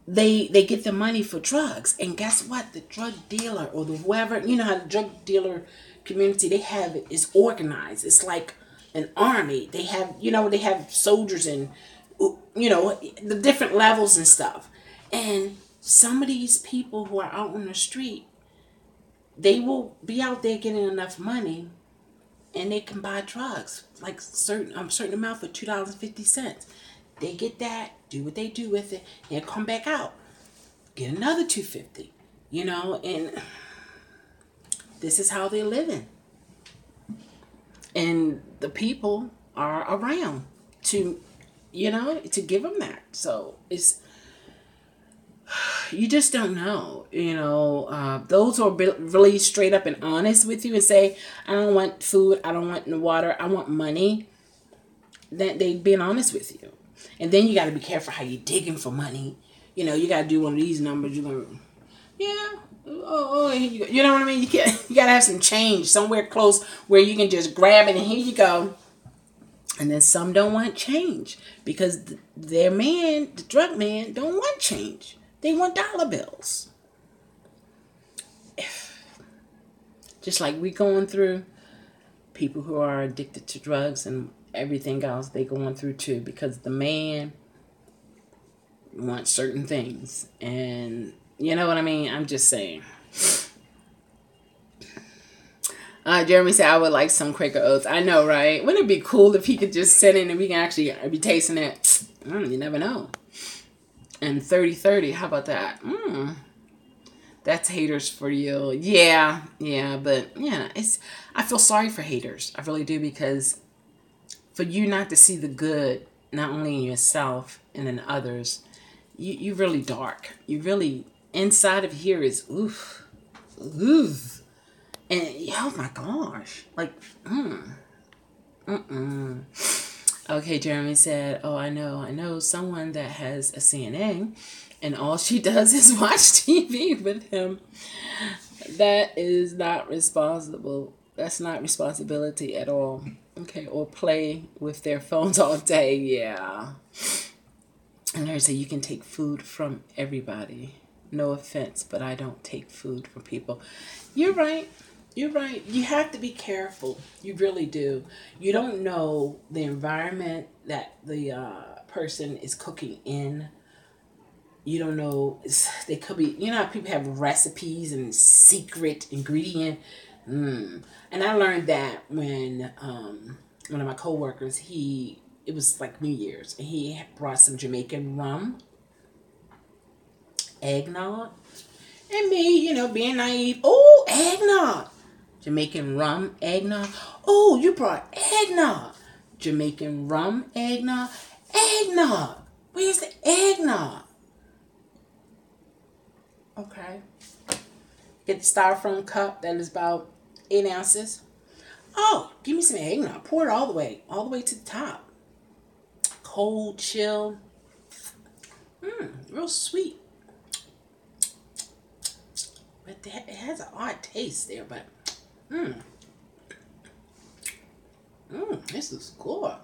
they get the money for drugs. And guess what? The drug dealer or the whoever, you know how the drug dealer community, they have it is organized. It's like an army. They have soldiers and, the different levels and stuff. And some of these people who are out on the street, they will be out there getting enough money and they can buy drugs, like certain amount for $2.50. They get that, do what they do with it, and come back out, get another $2.50, and this is how they're living. And the people are around to give them that. So you just don't know, those who are really straight up and honest with you and say, I don't want food, I don't want water, I want money, that they being honest with you. And then you got to be careful how you're digging for money. You got to do one of these numbers. You're going to, here you go. You know what I mean? You got to have some change somewhere close where you can just grab it and here you go. And then some don't want change because their man, the drug man, don't want change. They want dollar bills. Just like we going through, people who are addicted to drugs and everything else, they going through too, because the man wants certain things. And you know what I mean? I'm just saying. Jeremy said, I would like some Quaker Oats. I know, right? Wouldn't it be cool if he could just sit in and we can actually be tasting it? You never know. And 30-30, how about that? That's haters for you. Yeah, but yeah, I feel sorry for haters. I really do, because for you not to see the good, not only in yourself and in others, You really dark. You really, inside of here is oof. Oof. And oh my gosh. Like, Okay, Jeremy said, oh, I know someone that has a CNA and all she does is watch TV with him. That is not responsible. That's not responsibility at all. Okay, or play with their phones all day. Yeah. And I say you can take food from everybody. No offense, but I don't take food from people. You're right. You're right. You have to be careful. You really do. You don't know the environment that the person is cooking in. You don't know. They could be, you know how people have recipes and secret ingredient. And I learned that when one of my coworkers, it was like New Year's, and he brought some Jamaican rum, eggnog, and me, being naive. Oh, eggnog. Jamaican rum, eggnog. Oh, you brought eggnog. Jamaican rum, eggnog. Eggnog. Where's the eggnog? Okay. Get the styrofoam cup that is about 8 ounces. Oh, give me some eggnog. Pour it all the way to the top. Cold, chill. Real sweet. But it has an odd taste there, but this is good.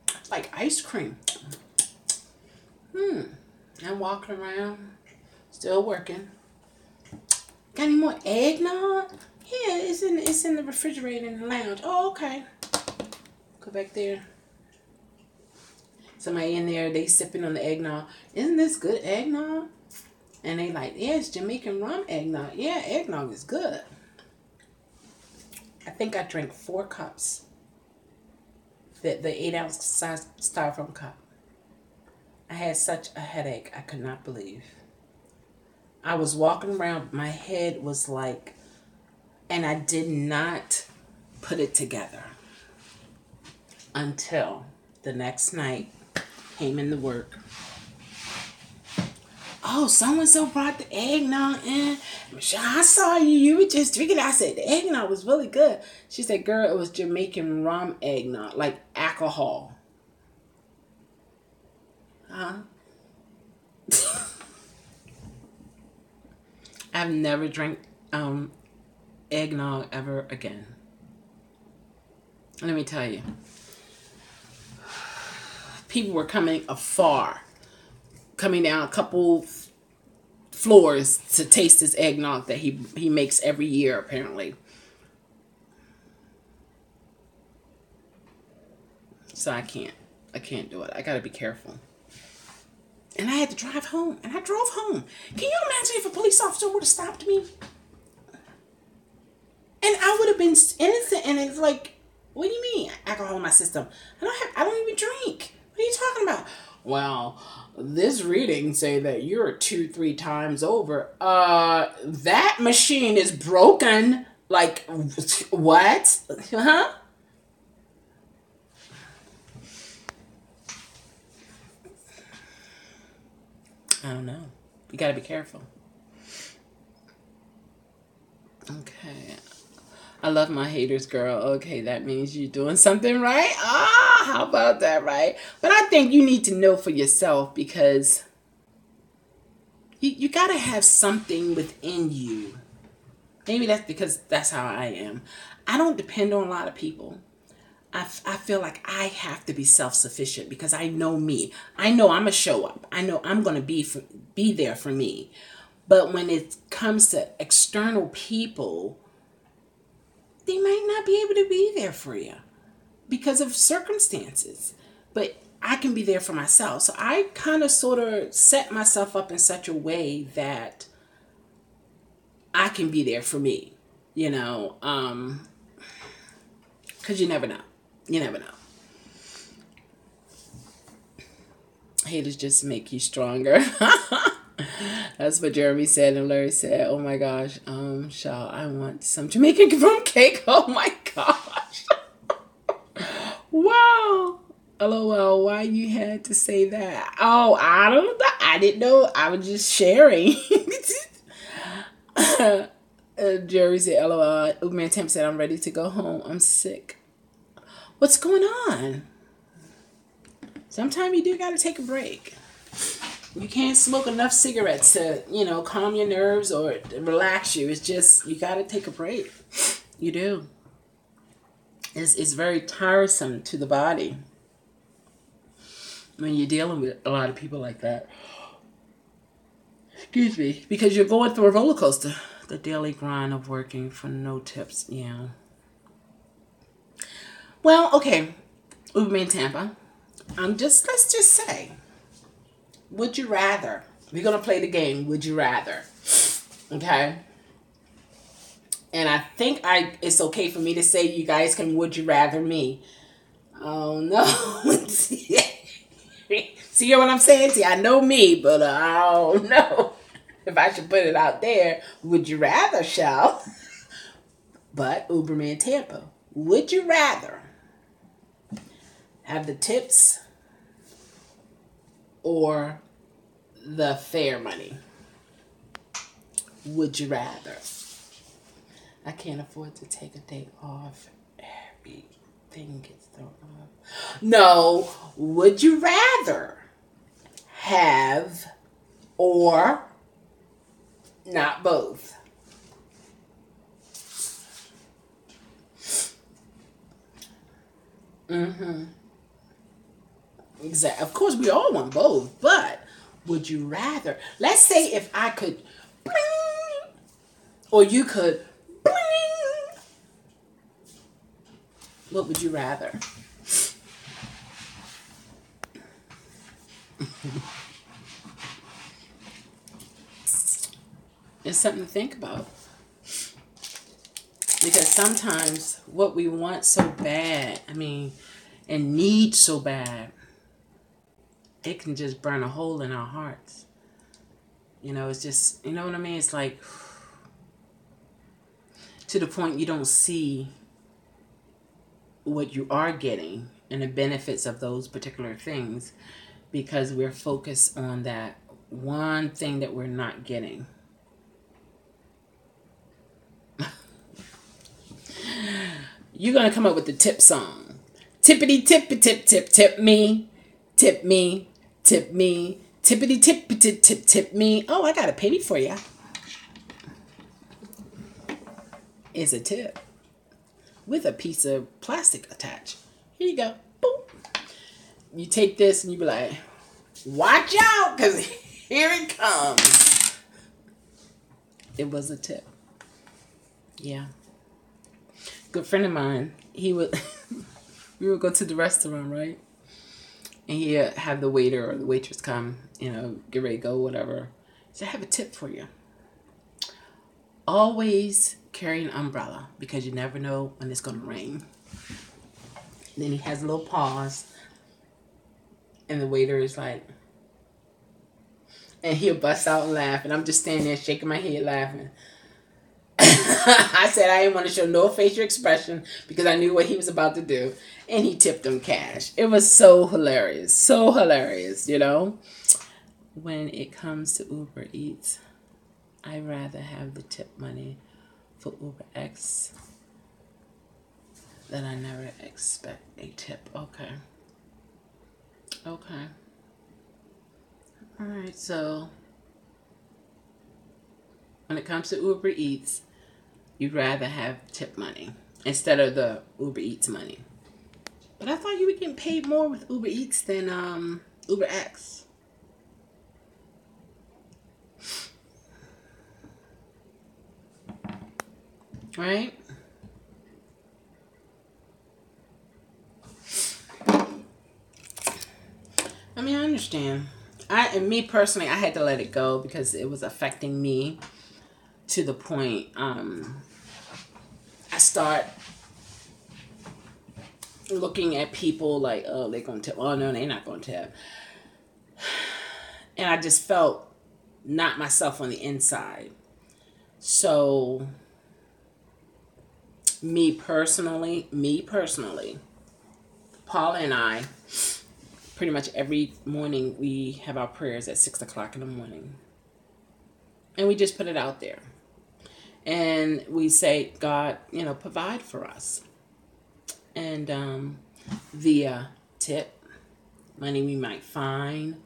It's like ice cream. I'm walking around, still working. Got any more eggnog? Yeah, it's in the refrigerator in the lounge. Oh, okay. Go back there. Somebody in there, they sipping on the eggnog. Isn't this good eggnog? And they like, yeah, it's Jamaican rum eggnog. Yeah, eggnog is good. I think I drank 4 cups. The 8-ounce size styrofoam cup. I had such a headache, I could not believe. I was walking around, my head was like, and I did not put it together until the next night, came into work. Oh, so-and-so brought the eggnog in. Michelle, I saw you were just drinking it. I said, the eggnog was really good. She said, girl, it was Jamaican rum eggnog, like alcohol. Huh? I've never drank eggnog ever again. Let me tell you. People were coming afar, coming down a couple floors to taste this eggnog that he makes every year, apparently. So I can't do it. I gotta be careful. And I had to drive home, and I drove home. Can you imagine if a police officer would have stopped me? And I would have been innocent, and it's like, what do you mean? Alcohol in my system. I don't even drink. What are you talking about? Well, this reading say that you're 2-3 times over. That machine is broken. Like, what? Huh? I don't know. You gotta be careful. Okay. I love my haters, girl. Okay, that means you're doing something right. How about that, right? But I think you need to know for yourself, because you got to have something within you. Maybe that's because that's how I am. I don't depend on a lot of people. I feel like I have to be self-sufficient, because I know me. I know I'm going to show up. I know I'm going to be there for me. But when it comes to external people, they might not be able to be there for you because of circumstances. But I can be there for myself. So I kind of sort of set myself up in such a way that I can be there for me, because you never know. You never know. Haters just make you stronger. That's what Jeremy said, and Larry said, oh my gosh, Shaw, I want some Jamaican rum cake. Oh my gosh. Wow. LOL, why you had to say that? Oh, I don't know. I didn't know. I was just sharing. Jerry said, LOL. Uberman Temp said, I'm ready to go home. I'm sick. What's going on? Sometimes you do got to take a break. You can't smoke enough cigarettes to, calm your nerves or relax you. It's just, you got to take a break. You do. It's very tiresome to the body when you're dealing with a lot of people like that. Excuse me. Because you're going through a roller coaster. The daily grind of working for no tips. Yeah. Well, okay. Uberman Tampa. Let's just say, would you rather? We're going to play the game, would you rather? Okay? And I think it's okay for me to say you guys can would you rather me. Oh, no. See what I'm saying? See, I know me, but I don't know if I should put it out there. Would you rather, Shell? But Uberman Tampa, would you rather have the tips or the fare money? Would you rather? I can't afford to take a day off. Everything gets thrown off. No, would you rather have or not both? Exactly. Of course, we all want both, but would you rather? Let's say if I could, bling, or you could, bling, what would you rather? It's something to think about. Because sometimes what we want so bad, and need so bad, it can just burn a hole in our hearts. It's just, you know what I mean? It's like, to the point you don't see what you are getting and the benefits of those particular things because we're focused on that one thing that we're not getting. You're going to come up with the tip song. Tippity tip tip tip tip me. Tip me. Tip me. Tippity tip tip tip tip me. Oh, I got a penny for you. It's a tip with a piece of plastic attached. Here you go. Boom. You take this and you be like, watch out, because here it comes. It was a tip. Yeah. Good friend of mine, we would go to the restaurant, right? And he'd have the waiter or the waitress come, get ready to go, whatever. He said, I have a tip for you. Always carry an umbrella because you never know when it's going to rain. And then he has a little pause. And the waiter is like, and he'll bust out and laugh. And I'm just standing there shaking my head laughing. I said I didn't want to show no facial expression because I knew what he was about to do. And he tipped him cash. It was so hilarious. So hilarious, When it comes to Uber Eats, I'd rather have the tip money for Uber X than I never expect a tip. Okay. Okay. Alright, so when it comes to Uber Eats, you'd rather have tip money instead of the Uber Eats money. But I thought you were getting paid more with Uber Eats than Uber X. Right? I understand. Me personally, I had to let it go because it was affecting me to the point I start looking at people like, oh, they're going to tip. Oh, no, they're not going to tip. And I just felt not myself on the inside. So, me personally, Paula and I, pretty much every morning, we have our prayers at 6 o'clock in the morning. And we just put it out there. And we say, God, provide for us. And via tip, money we might find,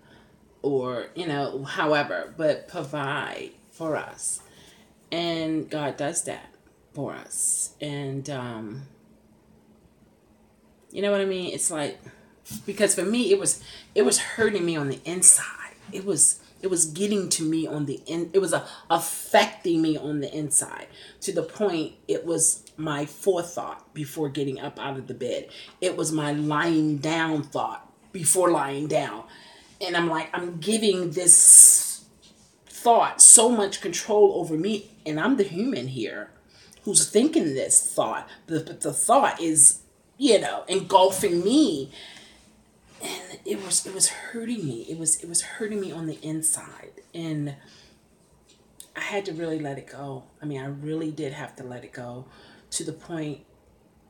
or, however, but provide for us. And God does that for us. And, you know what I mean? It's like, because for me, it was hurting me on the inside. It was getting to me on the in. It was affecting me on the inside, to the point it was my forethought before getting up out of the bed. It was my lying down thought before lying down. And I'm like, I'm giving this thought so much control over me, and I'm the human here who's thinking this thought. But the thought is, engulfing me. And it was hurting me. It was hurting me on the inside. And I had to really let it go. I mean, I really did have to let it go, to the point,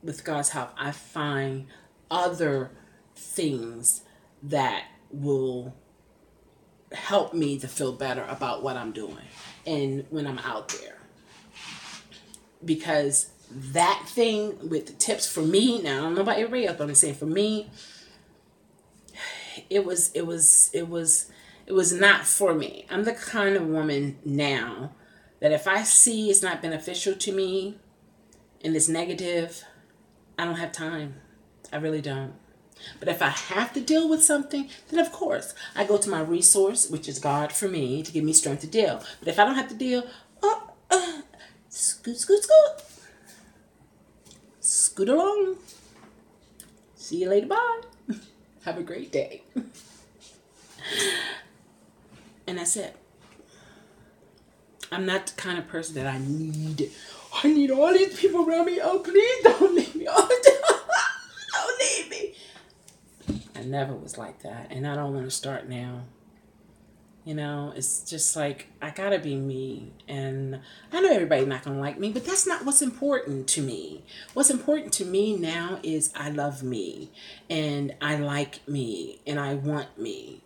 with God's help, I find other things that will help me to feel better about what I'm doing and when I'm out there. Because that thing with the tips, for me, now I don't know about everybody else, but I'm saying for me, it was not for me. I'm the kind of woman now that if I see it's not beneficial to me and it's negative, I don't have time. I really don't. But if I have to deal with something, then of course I go to my resource, which is God, for me, to give me strength to deal. But if I don't have to deal, scoot, scoot, scoot. Scoot along. See you later. Bye. Have a great day. And that's it. I'm not the kind of person that I need all these people around me. Oh, please don't leave me. Oh, don't leave me. I never was like that. And I don't want to start now. It's just like, I gotta be me. And I know everybody's not gonna like me, but that's not what's important to me. What's important to me now is I love me, and I like me, and I want me.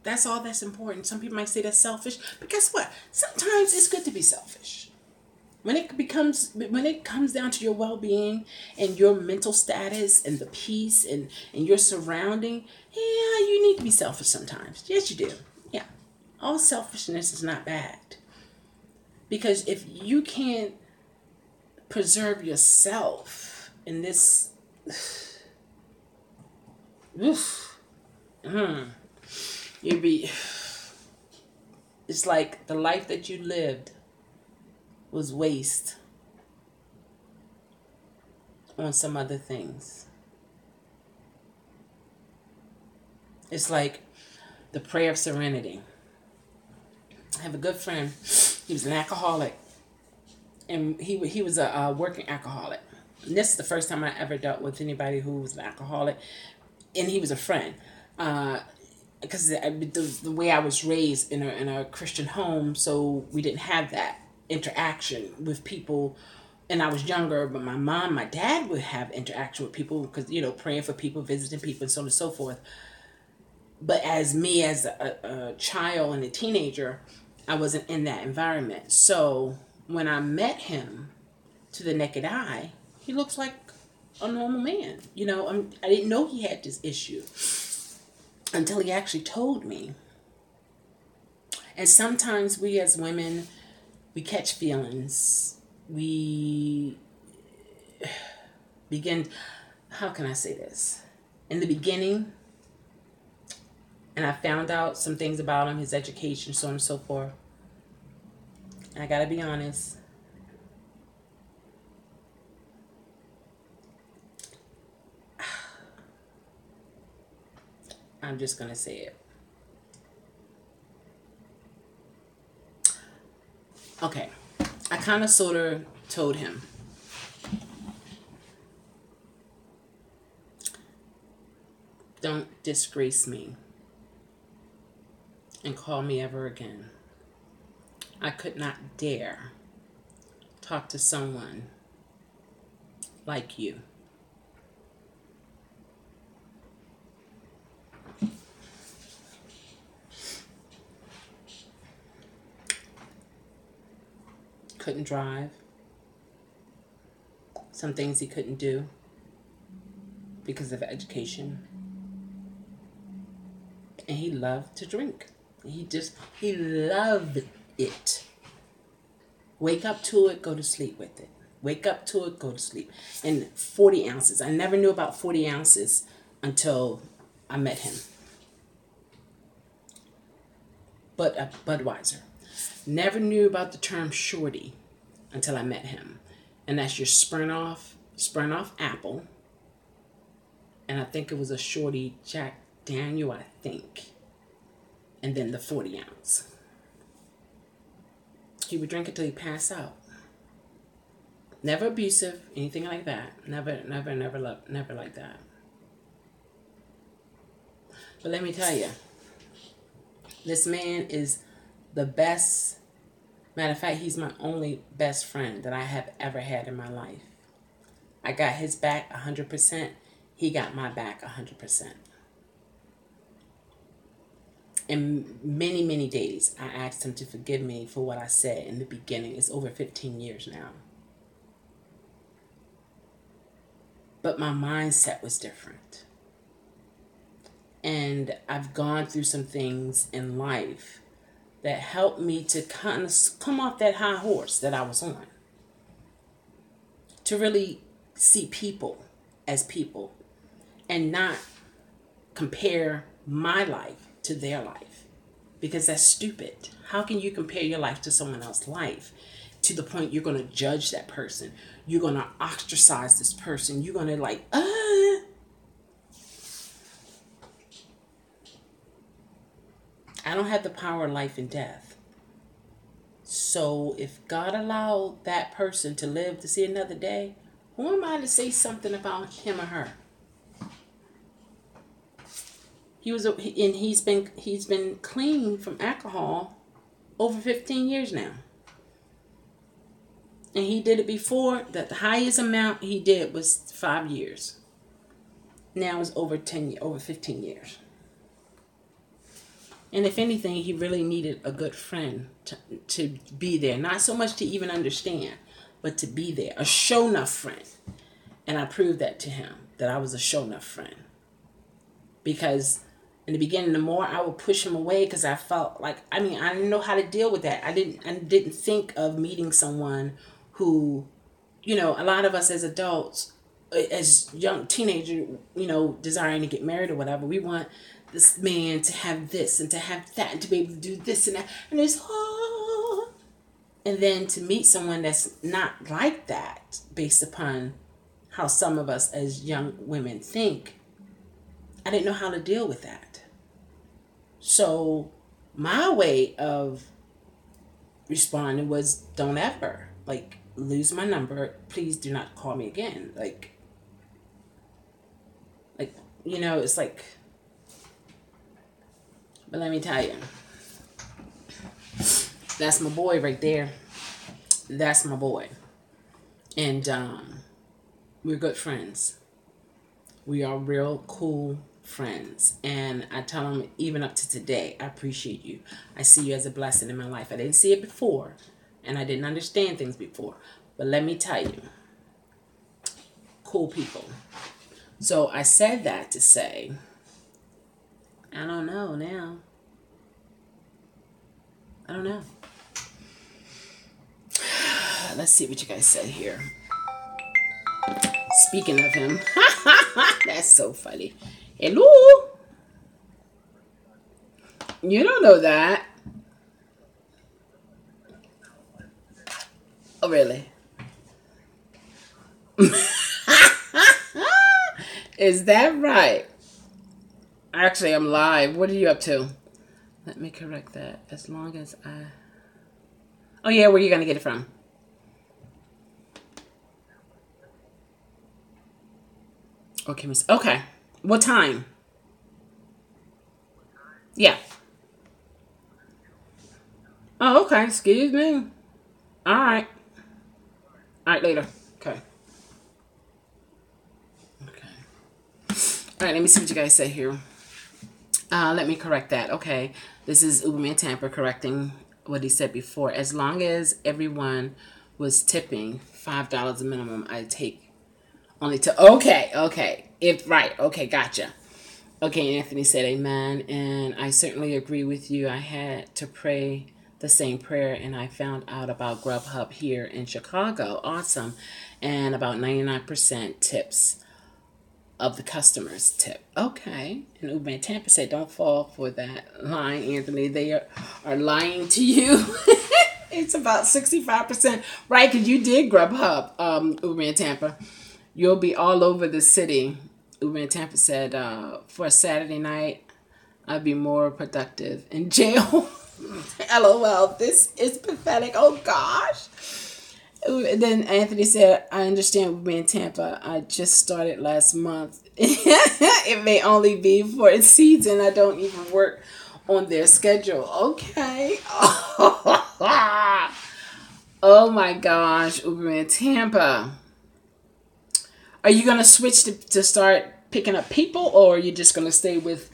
That's all that's important. Some people might say that's selfish, but guess what? Sometimes it's good to be selfish. When it comes down to your well-being and your mental status and the peace and your surrounding, yeah, you need to be selfish sometimes. Yes, you do. Yeah. All selfishness is not bad. Because if you can't preserve yourself in this, it's like the life that you lived was waste on some other things. It's like the prayer of serenity. I have a good friend. He was an alcoholic, and he was a working alcoholic. And this is the first time I ever dealt with anybody who was an alcoholic, and he was a friend. Because the way I was raised in a Christian home, so we didn't have that interaction with people. And I was younger, but my dad would have interaction with people because, praying for people, visiting people, and so on and so forth. But as a child and a teenager, I wasn't in that environment. So when I met him, to the naked eye, he looks like a normal man. I didn't know he had this issue until he actually told me. And sometimes we as women, we catch feelings. We begin, how can I say this? In the beginning, and I found out some things about him, his education, so on and so forth. And I gotta be honest. I'm just gonna say it. Okay. I kind of sort of told him, don't disgrace me and call me ever again. I could not dare talk to someone like you. couldn't drive. Some things he couldn't do because of education. And he loved to drink. He loved it. Wake up to it, go to sleep with it. Wake up to it, go to sleep. And 40 ounces. I never knew about 40 ounces until I met him. But Budweiser. Never knew about the term shorty until I met him. And that's your Smirnoff apple. And I think it was a shorty Jack Daniel, I think. And then the 40 ounce. He would drink it till he passed out. Never abusive, anything like that. Never like that. But let me tell you, this man is the best. Matter of fact, he's my only best friend that I have ever had in my life. I got his back 100%. He got my back 100%. And many, many days, I asked him to forgive me for what I said in the beginning. It's over 15 years now. But my mindset was different. And I've gone through some things in life that helped me to kind of come off that high horse that I was on. To really see people as people and not compare my life to their life, because that's stupid. How can you compare your life to someone else's life to the point you're going to judge that person? You're going to ostracize this person. You're going to I don't have the power of life and death. So if God allowed that person to live to see another day, who am I to say something about him or her? He's been clean from alcohol over 15 years now. And he did it before. That the highest amount he did was 5 years. Now it's over 15 years. And if anything, he really needed a good friend to be there. Not so much to even understand, but to be there. A show enough friend. And I proved that to him, that I was a show enough friend. Because in the beginning, the more I would push him away, because I felt like, I didn't know how to deal with that. I didn't think of meeting someone who, a lot of us as adults, as young teenagers, desiring to get married or whatever, we want this man to have this and to have that and to be able to do this and that. And it's hard. And then to meet someone that's not like that, based upon how some of us as young women think, I didn't know how to deal with that. So my way of responding was, don't ever, lose my number. Please do not call me again. It's like, but let me tell you, that's my boy right there. That's my boy. And we're good friends. We are real cool friends. And I tell him, even up to today, I appreciate you. I see you as a blessing in my life. I didn't see it before, and I didn't understand things before. But let me tell you, cool people. So I said that to say, I don't know now. I don't know. Let's see what you guys said here. Speaking of him. That's so funny. Hello? You don't know that. Oh, really? Is that right? Actually, I'm live. What are you up to? Let me correct that. As long as I... Oh, yeah, where are you going to get it from? Okay, miss. Okay. What time? Yeah. Oh, okay. Excuse me. All right. All right, later. Okay. All right, let me see what you guys say here. Let me correct that. Okay, this is Uber and Tampa correcting what he said before. As long as everyone was tipping $5 a minimum. I take only to okay. If right, okay, gotcha. Okay, Anthony said amen, and I certainly agree with you. I had to pray the same prayer, and I found out about Grubhub here in Chicago. Awesome. And about 99% tips of the customers tip. Okay. And Uber and Tampa said, don't fall for that line, Anthony. They are lying to you. It's about 65%. Right, because you did Grubhub, Uber and Tampa. You'll be all over the city. Uber in Tampa said, for a Saturday night, I'd be more productive in jail. LOL, this is pathetic. Oh, gosh. And then Anthony said, I understand Uber in Tampa. I just started last month. It may only be for a season. I don't even work on their schedule. Okay. Oh, my gosh. Uber in Tampa. Are you going to switch to start picking up people, or are you just going to stay with,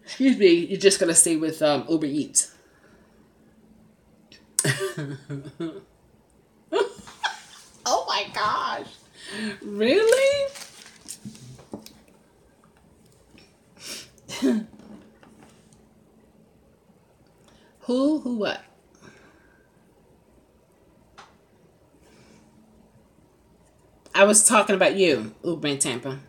excuse me, you're just going to stay with Uber Eats? Oh my gosh. Really? Who what? I was talking about you, Uber in Tampa.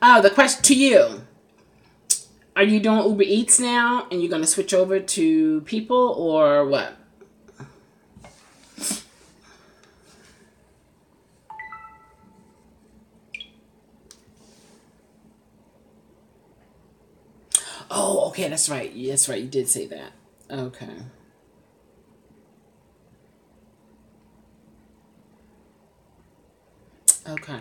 Oh, the question to you. Are you doing Uber Eats now and you're going to switch over to people, or what? Oh, okay, that's right. That's right. You did say that. Okay. Okay.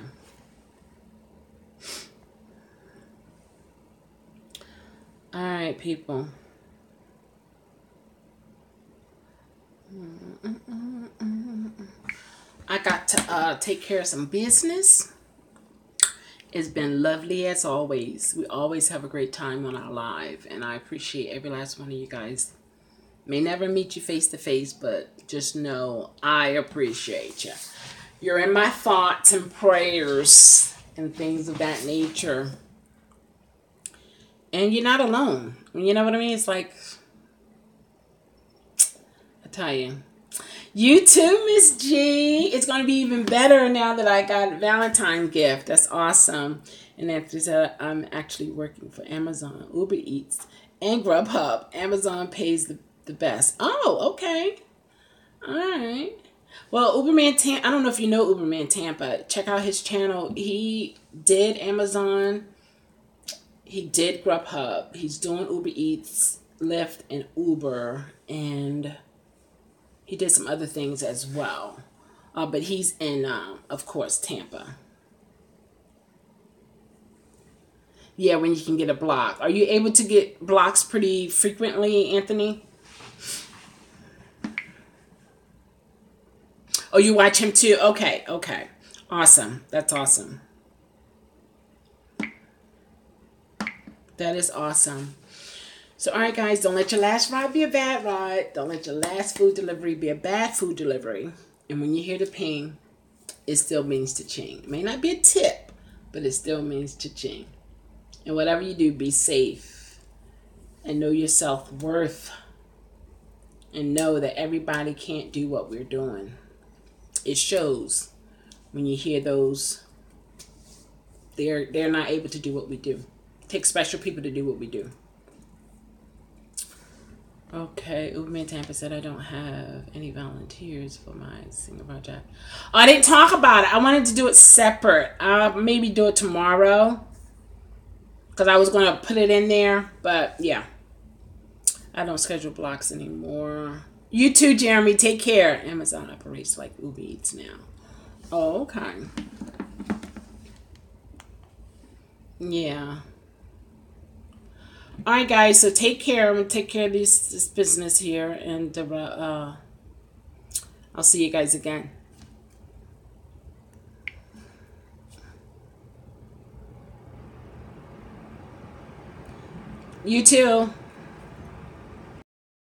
All right, people. I got to take care of some business. It's been lovely as always. We always have a great time on our live, and I appreciate every last one of you guys. May never meet you face to face, but just know I appreciate you. You're in my thoughts and prayers and things of that nature. And you're not alone. You know what I mean? It's like, I tell you. You too, Miss G. It's going to be even better now that I got a Valentine gift. That's awesome. And after that, I'm actually working for Amazon, Uber Eats, and Grubhub. Amazon pays the best. Oh, okay. All right. Well, Uberman Tampa, I don't know if you know Uberman Tampa. Check out his channel. He did Amazon. He did Grubhub. He's doing Uber Eats, Lyft, and Uber. And he did some other things as well. But he's in, of course, Tampa. Yeah, when you can get a block. Are you able to get blocks pretty frequently, Anthony? Oh, you watch him too? Okay, okay. Awesome. That's awesome. That is awesome. So, all right, guys, don't let your last ride be a bad ride. Don't let your last food delivery be a bad food delivery. And when you hear the ping, it still means to ching. It may not be a tip, but it still means to ching. And whatever you do, be safe. And know your self-worth. And know that everybody can't do what we're doing. It shows when you hear those, they're not able to do what we do. It takes special people to do what we do. Okay, Uberman Tampa said I don't have any volunteers for my single project. Oh, I didn't talk about it. I wanted to do it separate. I'll maybe do it tomorrow because I was going to put it in there. But yeah, I don't schedule blocks anymore. You too, Jeremy. Take care. Amazon operates like Uber Eats now. Oh, okay. Yeah. All right, guys. So take care. I'm gonna take care of this business here, and I'll see you guys again. You too.